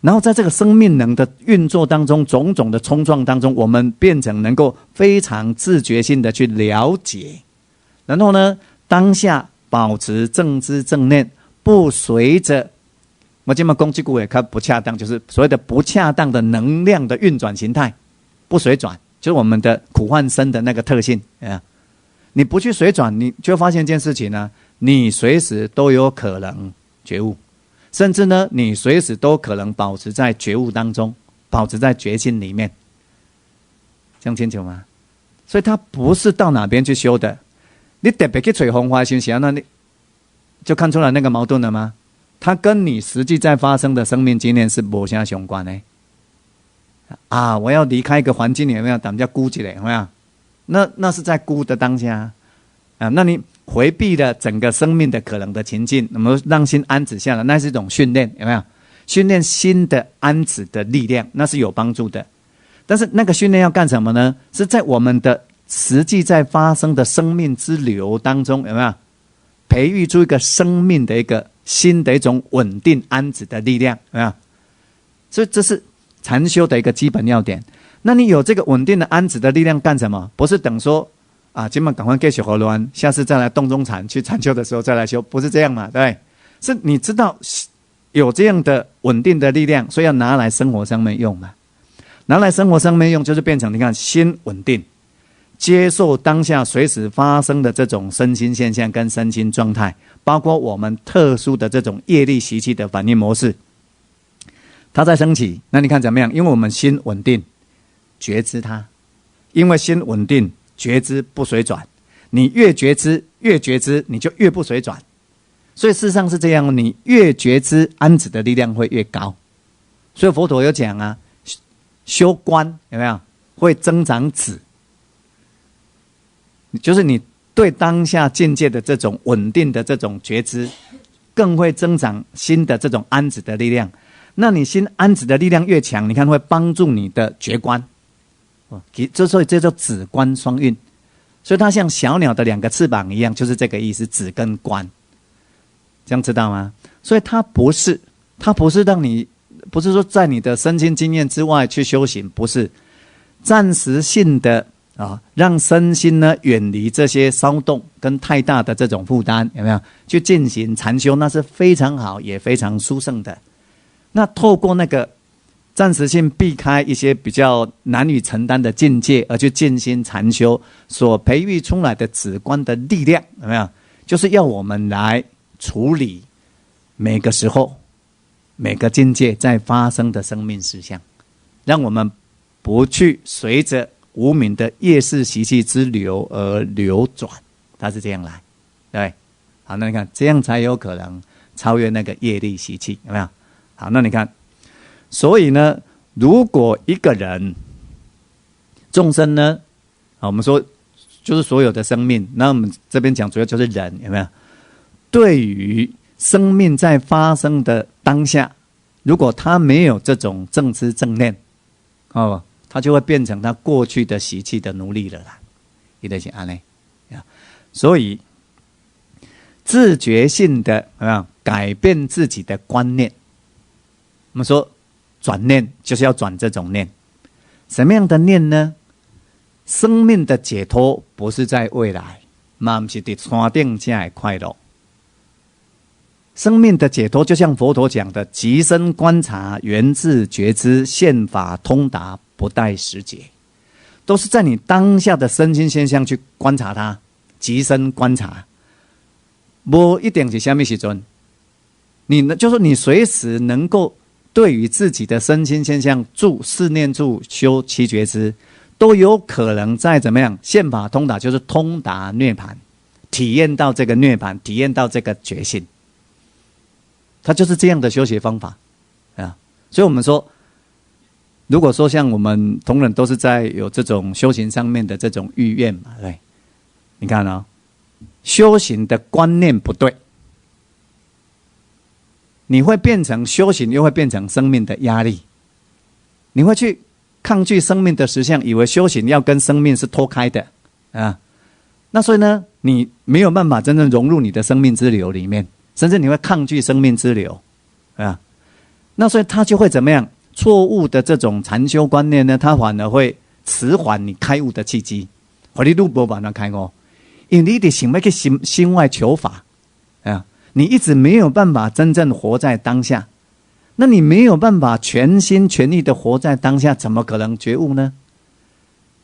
然后在这个生命能的运作当中，种种的冲撞当中，我们变成能够非常自觉性的去了解，然后呢，当下保持正知正念，不随着我这么攻击股也看不恰当，就是所谓的不恰当的能量的运转形态，不随转，就是我们的苦幻身的那个特性啊。你不去随转，你就发现一件事情呢，你随时都有可能觉悟。甚至呢，你随时都可能保持在觉悟当中，保持在觉性里面，这样清楚吗？所以它不是到哪边去修的。你特别去吹红花心想，那你就看出来那个矛盾了吗？它跟你实际在发生的生命经验是没啥相关的。啊，我要离开一个环境，有没有？咱们叫孤寂的，有没有？那是在孤的当下啊，那你回避了整个生命的可能的情境，那么让心安止下来，那是一种训练，有没有？训练心的安止的力量，那是有帮助的。但是那个训练要干什么呢？是在我们的实际在发生的生命之流当中，有没有培育出一个生命的一个新的一种稳定安止的力量，有没有？所以这是禅修的一个基本要点。那你有这个稳定的安止的力量干什么？不是等说啊，今晚赶快继续活乱，下次再来洞中禅，去禅修的时候再来修，不是这样嘛？对，是你知道有这样的稳定的力量，所以要拿来生活上面用嘛。拿来生活上面用，就是变成你看心稳定，接受当下随时发生的这种身心现象跟身心状态，包括我们特殊的这种业力习气的反应模式，它在升起。那你看怎么样？因为我们心稳定，觉知它，因为心稳定。觉知不随转，你越觉知，你就越不随转。所以事实上是这样，你越觉知，安止的力量会越高。所以佛陀有讲啊，修观有没有会增长止，就是你对当下境界的这种稳定的这种觉知，更会增长心的这种安止的力量。那你心安止的力量越强，你看会帮助你的觉观。所以这叫止观双运，所以它像小鸟的两个翅膀一样，就是这个意思，止跟观，这样知道吗？所以它不是让你，不是说在你的身心经验之外去修行，不是暂时性的啊，让身心呢远离这些骚动跟太大的这种负担，有没有？去进行禅修，那是非常好也非常殊胜的。那透过那个暂时性避开一些比较难以承担的境界，而去静心禅修所培育出来的止观的力量，有没有？就是要我们来处理每个时候、每个境界在发生的生命事项，让我们不去随着无明的业识习气之流而流转，它是这样来，对。好，那你看这样才有可能超越那个业力习气，有没有？好，那你看。所以呢，如果一个人众生呢，我们说就是所有的生命，那我们这边讲主要就是人，有没有？对于生命在发生的当下，如果他没有这种正知正念，他就会变成他过去的习气的奴隶了啦。你得想安呢，所以自觉性的改变自己的观念，我们说。转念就是要转这种念，什么样的念呢？生命的解脱不是在未来，嘛不是在山顶才会快乐。生命的解脱就像佛陀讲的，极深观察，源自觉知，现法通达，不待时节，都是在你当下的身心现象去观察它，极深观察，不一定是什么时阵，你呢，就是你随时能够。对于自己的身心现象住四念住修七觉知，都有可能在怎么样现法通达，就是通达涅槃，体验到这个涅槃，体验到这个觉性，它就是这样的修学方法啊。所以我们说，如果说像我们同仁都是在有这种修行上面的这种意愿嘛，对，你看哦，修行的观念不对。你会变成修行，又会变成生命的压力。你会去抗拒生命的实相，以为修行要跟生命是脱开的啊。那所以呢，你没有办法真正融入你的生命之流里面，甚至你会抗拒生命之流啊。那所以他就会怎么样？错误的这种禅修观念呢，它反而会迟缓你开悟的契机，或你路无办法开悟，因为你得想要去心外求法啊，你一直没有办法真正活在当下，那你没有办法全心全意的活在当下，怎么可能觉悟呢？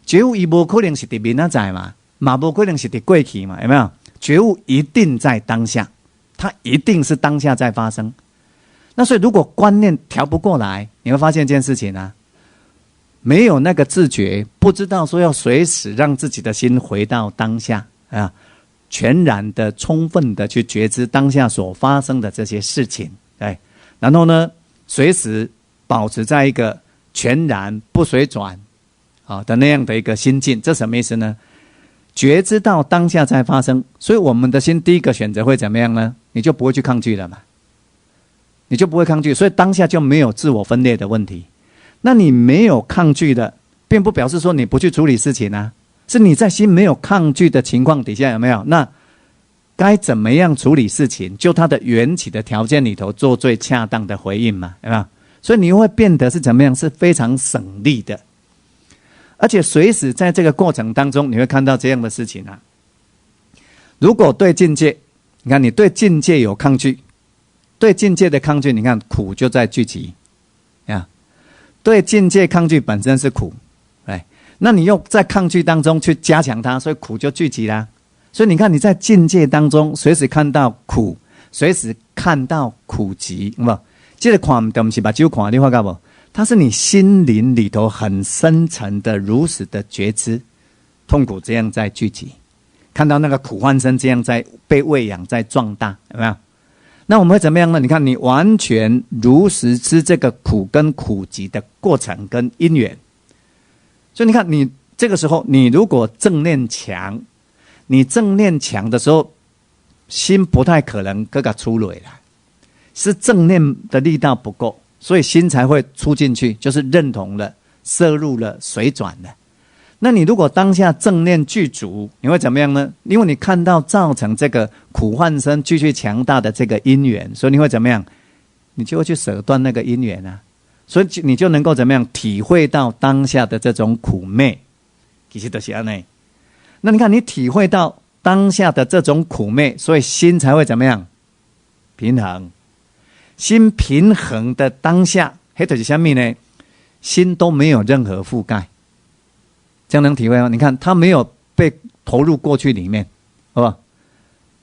觉悟伊无可能是伫明仔载嘛，嘛无可能是伫过去嘛，有没有？觉悟一定在当下，它一定是当下在发生。那所以如果观念调不过来，你会发现一件事情啊，没有那个自觉，不知道说要随时让自己的心回到当下啊，全然的充分的去觉知当下所发生的这些事情，对，然后呢随时保持在一个全然不随转的那样的一个心境。这什么意思呢？觉知到当下在发生，所以我们的心第一个选择会怎么样呢？你就不会去抗拒了嘛，你就不会抗拒，所以当下就没有自我分裂的问题。那你没有抗拒的，并不表示说你不去处理事情啊，是你在心没有抗拒的情况底下，有没有？那该怎么样处理事情，就它的缘起的条件里头做最恰当的回应嘛，有没有？所以你会变得是怎么样？是非常省力的，而且随时在这个过程当中，你会看到这样的事情啊。如果对境界，你看你对境界有抗拒，对境界的抗拒，你看苦就在聚集啊。对境界抗拒本身是苦，哎，那你又在抗拒当中去加强它，所以苦就聚集啦。所以你看你在境界当中随时看到苦，随时看到苦集，有没有？这个看不是把酒看，你发觉不？它是你心灵里头很深层的如实的觉知，痛苦这样在聚集，看到那个苦幻身这样在被喂养在壮大，有没有？那我们会怎么样呢？你看你完全如实知这个苦跟苦集的过程跟因缘，所以你看你这个时候你如果正念强，你正念强的时候，心不太可能各个出来了，是正念的力道不够，所以心才会出进去，就是认同了、摄入了、随转了。那你如果当下正念具足，你会怎么样呢？因为你看到造成这个苦幻身继续强大的这个因缘，所以你会怎么样？你就会去舍断那个因缘啊，所以你就能够怎么样体会到当下的这种苦昧，其实就是这样。那你看你体会到当下的这种苦昧，所以心才会怎么样？平衡。心平衡的当下，那就是什么呢？心都没有任何覆盖，这样能体会吗？你看他没有被投入过去里面，好不好？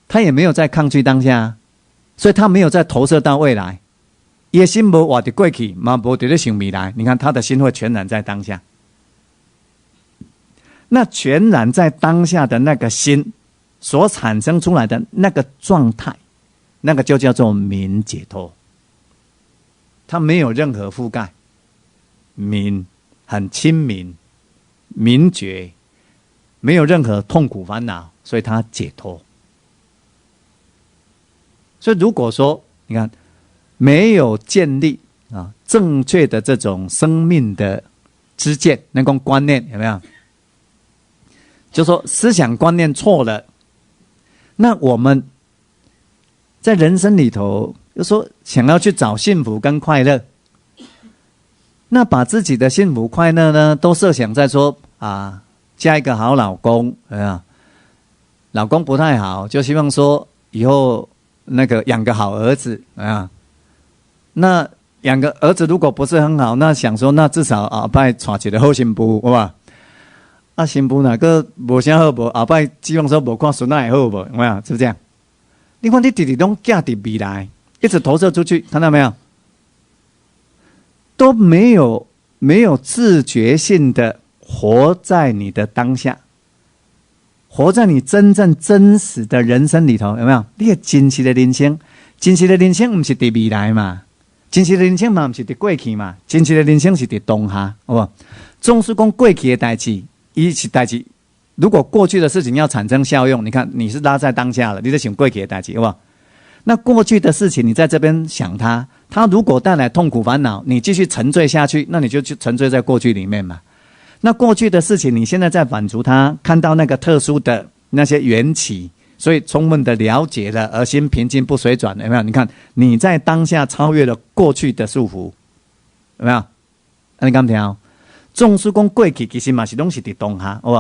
他也没有在抗拒当下，所以他没有在投射到未来，他的心没活在过去，也没在想未来。你看他的心会全然在当下，那全然在当下的那个心所产生出来的那个状态，那个就叫做明解脱。它没有任何覆盖，明很亲民，明觉，没有任何痛苦烦恼，所以它解脱。所以如果说你看没有建立正确的这种生命的知见，那种观念有没有？就说思想观念错了，那我们在人生里头就说想要去找幸福跟快乐，那把自己的幸福快乐呢都设想在说嫁一个好老公，老公不太好，就希望说以后那个养个好儿子那养个儿子如果不是很好，那想说那至少后摆娶一个好媳妇，好吧？媳妇哪个无啥好无，后摆希望说无看孙仔会好无，有没有？是不是这样？你看你直直都嫁伫未来，一直投射出去，看到没有？都没有自觉性的活在你的当下，活在你真正真实的人生里头，有没有？你的真实的人生，真实的人生不是在未来嘛？真实的人生嘛不是在过去嘛？真实的人生是在当下，好不好？总是讲过去的代志，伊是代志。如果过去的事情要产生效用，你看你是拉在当下了，你在想过去的代志，好不好？那过去的事情你在这边想它如果带来痛苦烦恼，你继续沉醉下去，那你就去沉醉在过去里面嘛。那过去的事情你现在在满足它，看到那个特殊的那些缘起所以充分的了解了，而心平静不随转，有没有？你看你在当下超越了过去的束缚，有没有？你敢听？纵使讲过去，其实嘛是拢是伫当下，好不？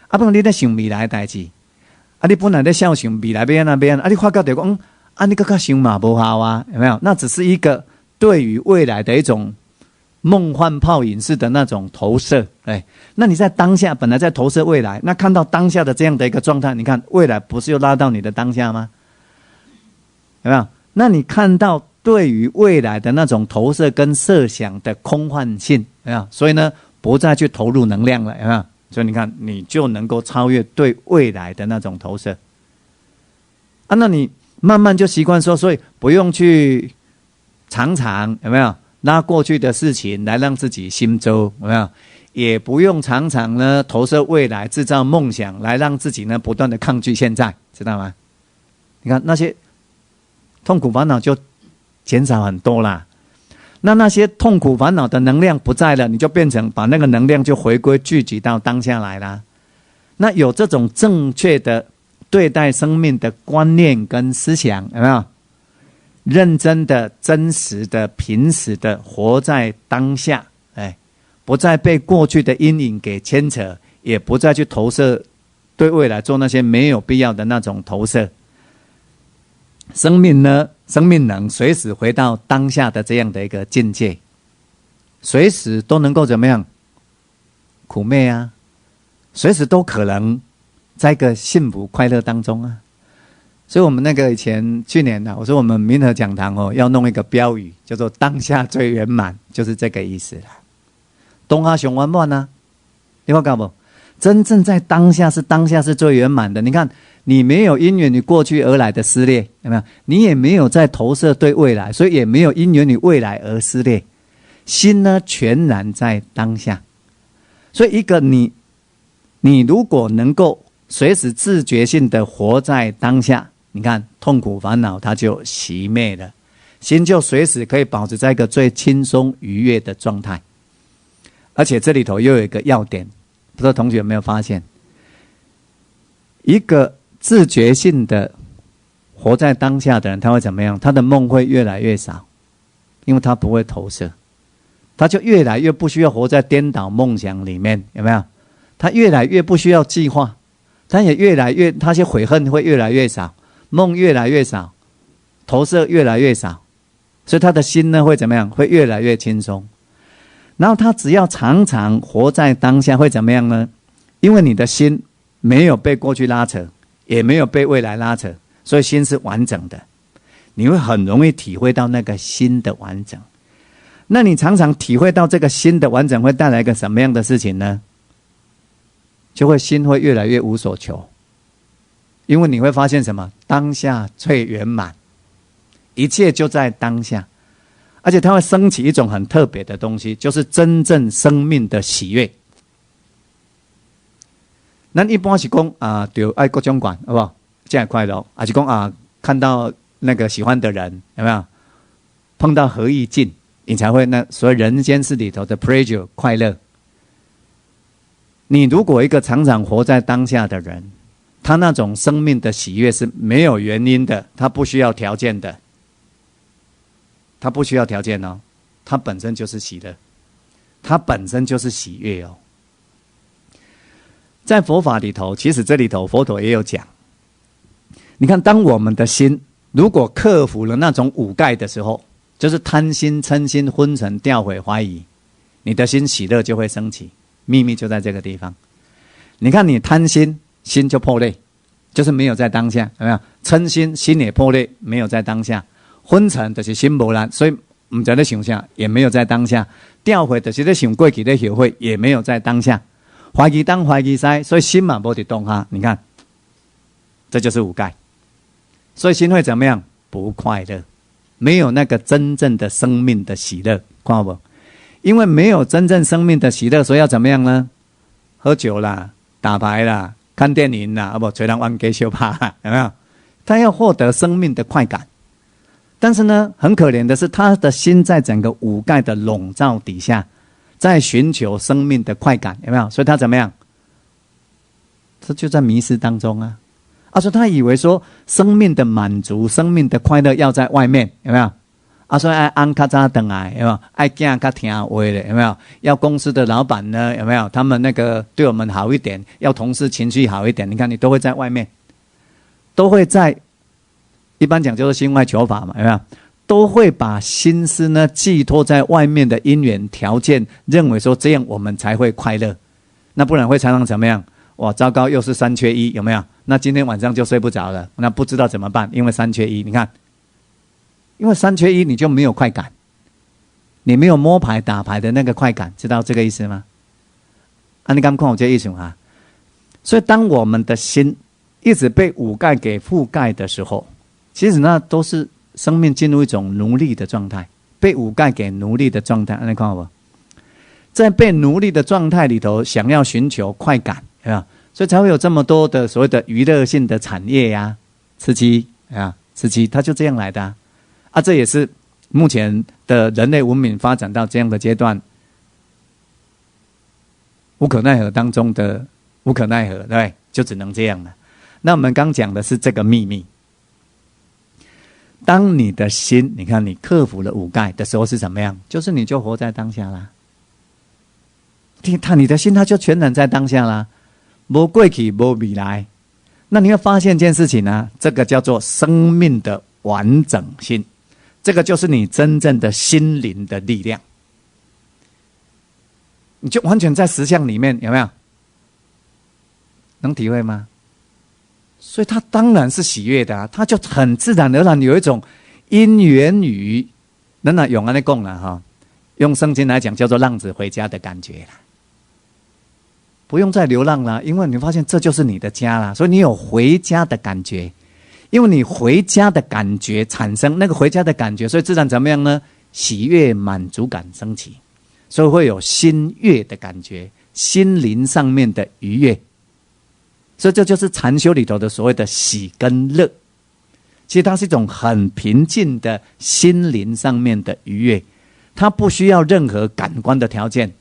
啊，不然你在想未来的代志，啊，你本来在想未来要安怎，啊，你发觉到讲，啊，你更加想嘛不好啊，有没有？那只是一个对于未来的一种梦幻泡影式的那种投射，哎，那你在当下本来在投射未来，那看到当下的这样的一个状态，你看未来不是又拉到你的当下吗？有没有？那你看到对于未来的那种投射跟设想的空幻性，有没有？所以呢，不再去投入能量了，有没有？所以你看，你就能够超越对未来的那种投射啊。那你慢慢就习惯说，所以不用去常常有没有拿过去的事情来让自己心周，有没有？也不用常常呢投射未来，制造梦想来让自己呢不断的抗拒现在，知道吗？你看那些痛苦烦恼就减少很多啦。那些痛苦烦恼的能量不在了，你就变成把那个能量就回归聚集到当下来啦。那有这种正确的对待生命的观念跟思想，有没有？认真的、真实的、平时的活在当下，哎，不再被过去的阴影给牵扯，也不再去投射对未来做那些没有必要的那种投射。生命能随时回到当下的这样的一个境界，随时都能够怎么样？苦灭啊，随时都可能在一个幸福快乐当中啊。所以我们那个以前去年我说我们民和讲堂要弄一个标语，叫做当下最圆满，就是这个意思啦。当下最圆满啊，你看到不？真正在当下是最圆满的。你看，你没有因缘你过去而来的撕裂，有没有？你也没有在投射对未来，所以也没有因缘你未来而撕裂。心呢，全然在当下。所以一个你如果能够随时自觉性的活在当下，你看痛苦烦恼它就熄灭了，心就随时可以保持在一个最轻松愉悦的状态。而且这里头又有一个要点，不知道同学有没有发现，一个自觉性的活在当下的人，他会怎么样？他的梦会越来越少，因为他不会投射，他就越来越不需要活在颠倒梦想里面，有没有？他越来越不需要计划，他也越来越，他些悔恨会越来越少，梦越来越少，投射越来越少，所以他的心呢会怎么样？会越来越轻松。然后他只要常常活在当下，会怎么样呢？因为你的心没有被过去拉扯，也没有被未来拉扯，所以心是完整的。你会很容易体会到那个心的完整。那你常常体会到这个心的完整，会带来一个什么样的事情呢？就会心会越来越无所求，因为你会发现什么？当下最圆满，一切就在当下。而且它会升起一种很特别的东西，就是真正生命的喜悦。咱一般是讲就爱各种管，好不好？这样快乐，还是讲看到那个喜欢的人，有没有？碰到合意境，你才会那所谓人间世里头的 pleasure 快乐。你如果一个常常活在当下的人，他那种生命的喜悦是没有原因的，他不需要条件的。它不需要条件哦，它本身就是喜乐，它本身就是喜悦哦。在佛法里头，其实这里头佛陀也有讲，你看，当我们的心如果克服了那种五盖的时候，就是贪心、嗔心、昏沉、掉悔、怀疑，你的心喜乐就会升起。秘密就在这个地方。你看，你贪心，心就破裂，就是没有在当下，有没有？嗔心，心也破裂，没有在当下。昏沉就是心无力，所以不在想啥，也没有在当下。掉悔就是在想过去的后悔，也没有在当下。怀疑当怀疑塞，所以心嘛没在动哈。你看，这就是五盖。所以心会怎么样？不快乐，没有那个真正的生命的喜乐，看到不？因为没有真正生命的喜乐，所以要怎么样呢？喝酒啦，打牌啦，看电影啦，不吹人玩给修怕，有没有？他要获得生命的快感。但是呢，很可怜的是，他的心在整个五盖的笼罩底下，在寻求生命的快感，有没有？所以他怎么样？他就在迷失当中啊！所以他以为说生命的满足、生命的快乐要在外面，有没有？所以爱安较早回来，有没有？爱囝较听话的，有没有？要公司的老板呢，有没有？他们那个对我们好一点，要同事情绪好一点，你看你都会在外面，都会在，一般讲就是心外求法嘛，有没有？都会把心思呢寄托在外面的因缘条件，认为说这样我们才会快乐，那不然会常常怎么样？哇，糟糕，又是3缺1，有没有？那今天晚上就睡不着了，那不知道怎么办，因为3缺1，你看。因为3缺1，你就没有快感，你没有摸牌打牌的那个快感，知道这个意思吗？你刚看我这意思啊？所以当我们的心一直被五盖给覆盖的时候，其实那都是生命进入一种奴隶的状态，被五盖给奴隶的状态。你看好不？在被奴隶的状态里头，想要寻求快感，有没有？所以才会有这么多的所谓的娱乐性的产业呀，刺激啊，刺激，它就这样来的这也是目前的人类文明发展到这样的阶段，无可奈何当中的无可奈何，对不对？就只能这样了。那我们刚讲的是这个秘密。当你的心，你看你克服了五盖的时候是怎么样？就是你就活在当下啦。你的心它就全然在当下啦，没过去没未来。那你会发现一件事情呢，这个叫做生命的完整性。这个就是你真正的心灵的力量，你就完全在实相里面，有没有？能体会吗？所以它当然是喜悦的它就很自然而然有一种因缘于，那用安尼讲啦哈，用圣经来讲叫做浪子回家的感觉啦，不用再流浪啦，因为你发现这就是你的家啦，所以你有回家的感觉。因为你回家的感觉产生那个回家的感觉，所以自然怎么样呢？喜悦满足感升起，所以会有心悦的感觉，心灵上面的愉悦。所以这就是禅修里头的所谓的喜跟乐，其实它是一种很平静的心灵上面的愉悦，它不需要任何感官的条件，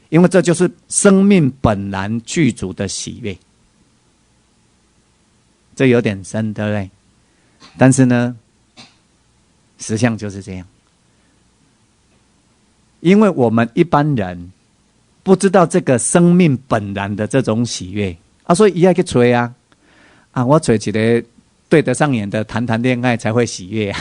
因为这就是生命本然具足的喜悦。这有点深，对不对？但是呢，实相就是这样，因为我们一般人不知道这个生命本然的这种喜悦所以他要去找我找一个对得上眼的谈谈恋爱才会喜悦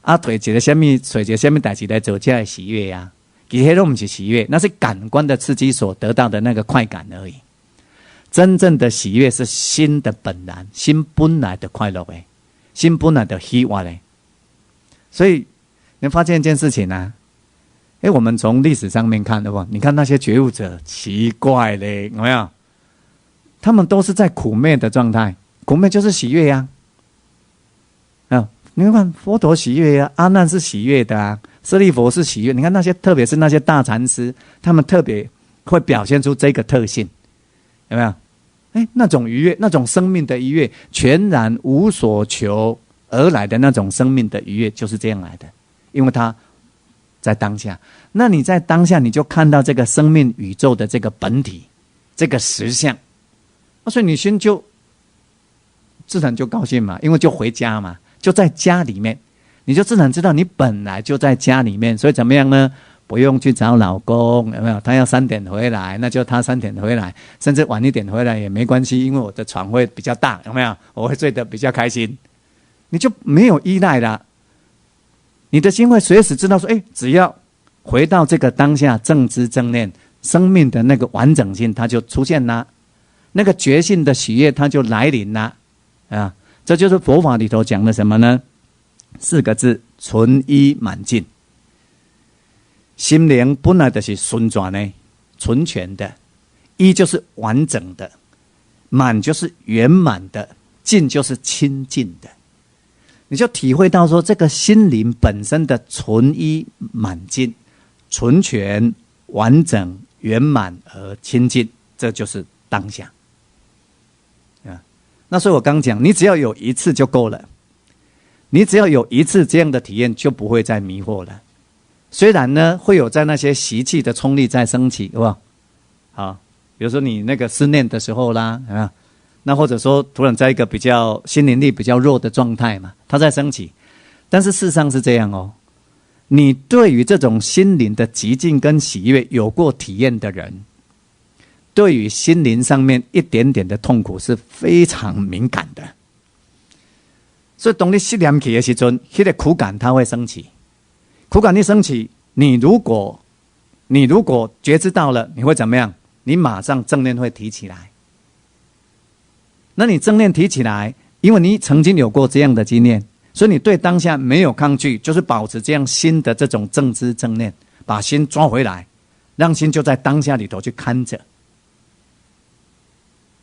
找一个什么事情来做才会喜悦其实那都不是喜悦，那是感官的刺激所得到的那个快感而已。真正的喜悦是心的本然，心本来的快乐心本来的喜悦所以你发现一件事情我们从历史上面看的话，你看那些觉悟者，奇怪嘞，有没有？他们都是在苦灭的状态，苦灭就是喜悦你看佛陀喜悦阿难是喜悦的舍利佛是喜悦。你看那些，特别是那些大禅师，他们特别会表现出这个特性，有没有？那种愉悦，那种生命的愉悦，全然无所求而来的那种生命的愉悦，就是这样来的。因为它在当下，那你在当下，你就看到这个生命宇宙的这个本体，这个实相，所以你心就自然就高兴嘛，因为就回家嘛，就在家里面，你就自然知道你本来就在家里面，所以怎么样呢？不用去找老公，有没有？他要3点回来，那就他3点回来，甚至晚一点回来也没关系，因为我的床会比较大，有没有？我会睡得比较开心，你就没有依赖了。你的心会随时知道说，只要回到这个当下正知正念，生命的那个完整性它就出现了，那个觉性的喜悦它就来临了这就是佛法里头讲的什么呢？4个字：纯一满净。心灵本来就是纯全的、纯全的，一就是完整的，满就是圆满的，净就是清净的。你就体会到说，这个心灵本身的纯一满净、纯全、完整、圆满而清净，这就是当下那所以我刚讲，你只要有一次就够了，你只要有一次这样的体验，就不会再迷惑了。虽然呢，会有在那些习气的冲力在升起，好不好？比如说你那个思念的时候啦，那或者说突然在一个比较心灵力比较弱的状态嘛，它在升起。但是事实上是这样哦，你对于这种心灵的极静跟喜悦有过体验的人，对于心灵上面一点点的痛苦是非常敏感的。所以当你失念起的时候，那个苦感它会升起，苦感一升起，你如果觉知到了，你会怎么样？你马上正念会提起来。那你正念提起来，因为你曾经有过这样的经验，所以你对当下没有抗拒，就是保持这样心的这种正知正念，把心抓回来，让心就在当下里头去看着。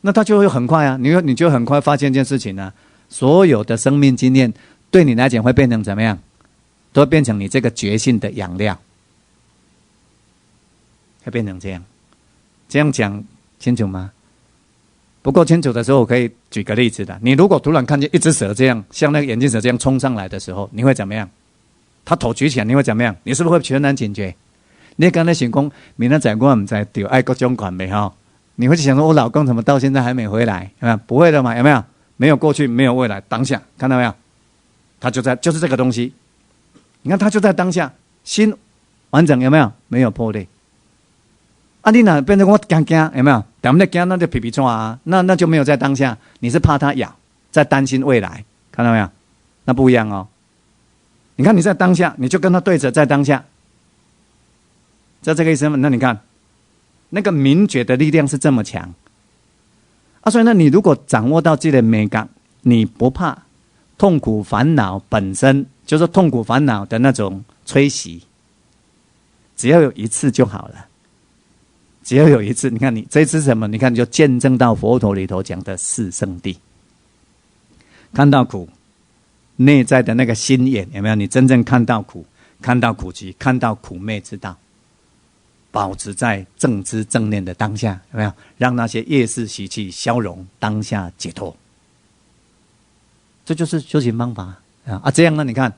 那它就会很快啊，你就很快发现一件事情啊，所有的生命经验对你来讲会变成怎么样？都会变成你这个觉性的养料，会变成这样。这样讲清楚吗？不够清楚的时候，我可以举个例子的。你如果突然看见一只蛇这样，像那个眼镜蛇这样冲上来的时候，你会怎么样？他头举起来，你会怎么样？你是不是会全然警觉？你刚才想说，明天早我不知道爱各种款没哈？你会去想说，我老公怎么到现在还没回来？有没有？不会的嘛？有没有？没有过去，没有未来，当下，看到没有？他就是这个东西。你看，他就在当下，心完整有没有？没有破裂。啊，你哪变成我惊有没有？咱们在惊，那就皮皮抓啊，那就没有在当下，你是怕它咬，在担心未来，看到没有？那不一样哦。你看你在当下，你就跟他对着，在当下，在这个意思吗？那你看，那个明觉的力量是这么强啊，所以呢，你如果掌握到这个美感，你不怕痛苦烦恼本身就是痛苦烦恼的那种吹袭，只要有一次就好了。只要有一次，你看你这一次什么？你看就见证到佛陀里头讲的四圣谛，看到苦，内在的那个心眼有没有？你真正看到苦，看到苦集，看到苦灭之道，保持在正知正念的当下，有没有？让那些业识习气消融，当下解脱，这就是修行方法啊！这样呢，你看。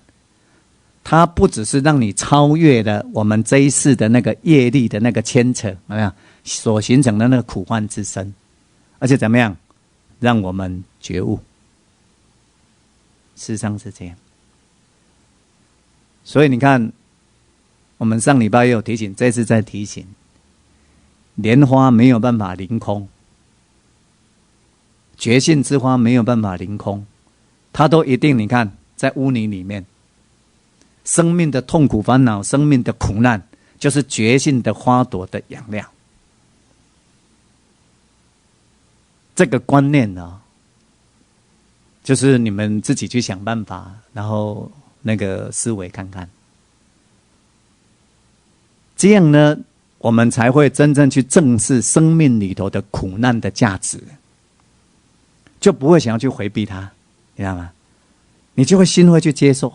它不只是让你超越了我们这一世的那个业力的那个牵扯，有没有？所形成的那个苦患之身，而且怎么样？让我们觉悟。事实上是这样。所以你看，我们上礼拜也有提醒，这次再提醒，莲花没有办法凌空，觉性之花没有办法凌空，它都一定你看在污泥里面。生命的痛苦烦恼，生命的苦难，就是觉性的花朵的养料。这个观念呢，就是你们自己去想办法，然后那个思维看看，这样呢，我们才会真正去正视生命里头的苦难的价值，就不会想要去回避它，你知道吗？你就会心会去接受。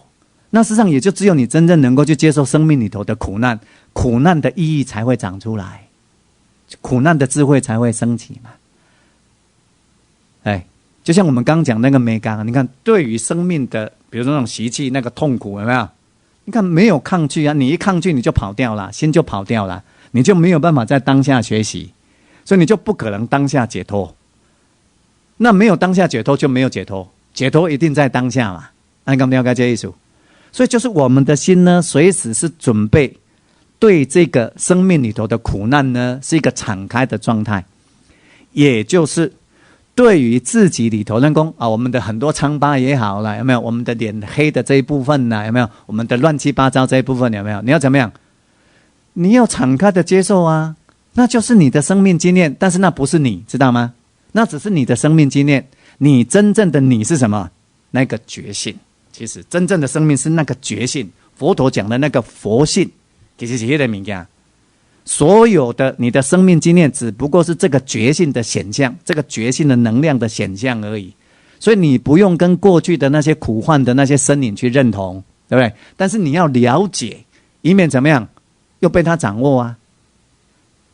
那事实上也就只有你真正能够去接受生命里头的苦难，苦难的意义才会长出来，苦难的智慧才会升起嘛。就像我们刚讲那个美感，你看对于生命的，比如说那种习气、那个痛苦，有没有？你看没有抗拒啊，你一抗拒你就跑掉了，心就跑掉了，你就没有办法在当下学习，所以你就不可能当下解脱。那没有当下解脱就没有解脱，解脱一定在当下嘛。那你了解这意思？所以就是我们的心呢，随时是准备对这个生命里头的苦难呢，是一个敞开的状态，也就是对于自己里头我们的很多疮疤也好了，有没有？我们的脸黑的这一部分呢，有没有？我们的乱七八糟这一部分有没有？你要怎么样？你要敞开的接受啊，那就是你的生命经验，但是那不是你，知道吗？那只是你的生命经验，你真正的你是什么？那个觉性。其实真正的生命是那个觉性，佛陀讲的那个佛性，其实是那个物件。所有的你的生命经验只不过是这个觉性的显象，这个觉性的能量的显象而已。所以你不用跟过去的那些苦患的那些身影去认同，对不对？但是你要了解，以免怎么样又被他掌握啊。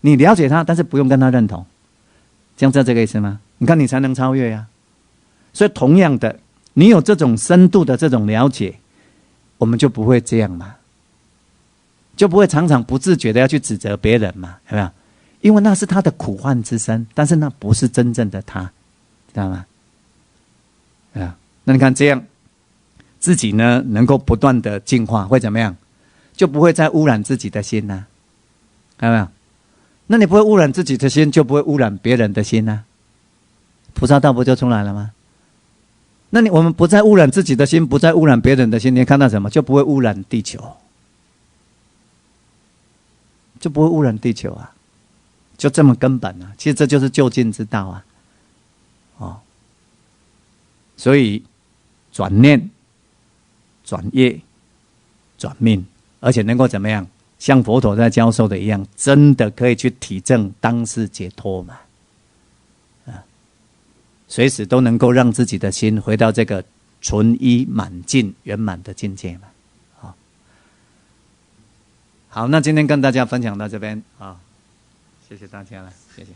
你了解他，但是不用跟他认同，这样知道这个意思吗？你看你才能超越呀。所以同样的，你有这种深度的这种了解，我们就不会这样嘛，就不会常常不自觉的要去指责别人嘛，有没有？因为那是他的苦患之身，但是那不是真正的他，知道吗？啊，那你看这样，自己呢能够不断的进化，会怎么样？就不会再污染自己的心呐、看到没有？那你不会污染自己的心，就不会污染别人的心呐、菩萨道不就出来了吗？那我们不再污染自己的心，不再污染别人的心，你看到什么？就不会污染地球，就不会污染地球啊，就这么根本啊。其实这就是就近之道啊，哦，所以转念、转业、转命，而且能够怎么样？像佛陀在教授的一样，真的可以去体证当世解脱嘛？随时都能够让自己的心回到这个纯一满尽圆满的境界嘛。好，那今天跟大家分享到这边啊，谢谢大家了，谢谢。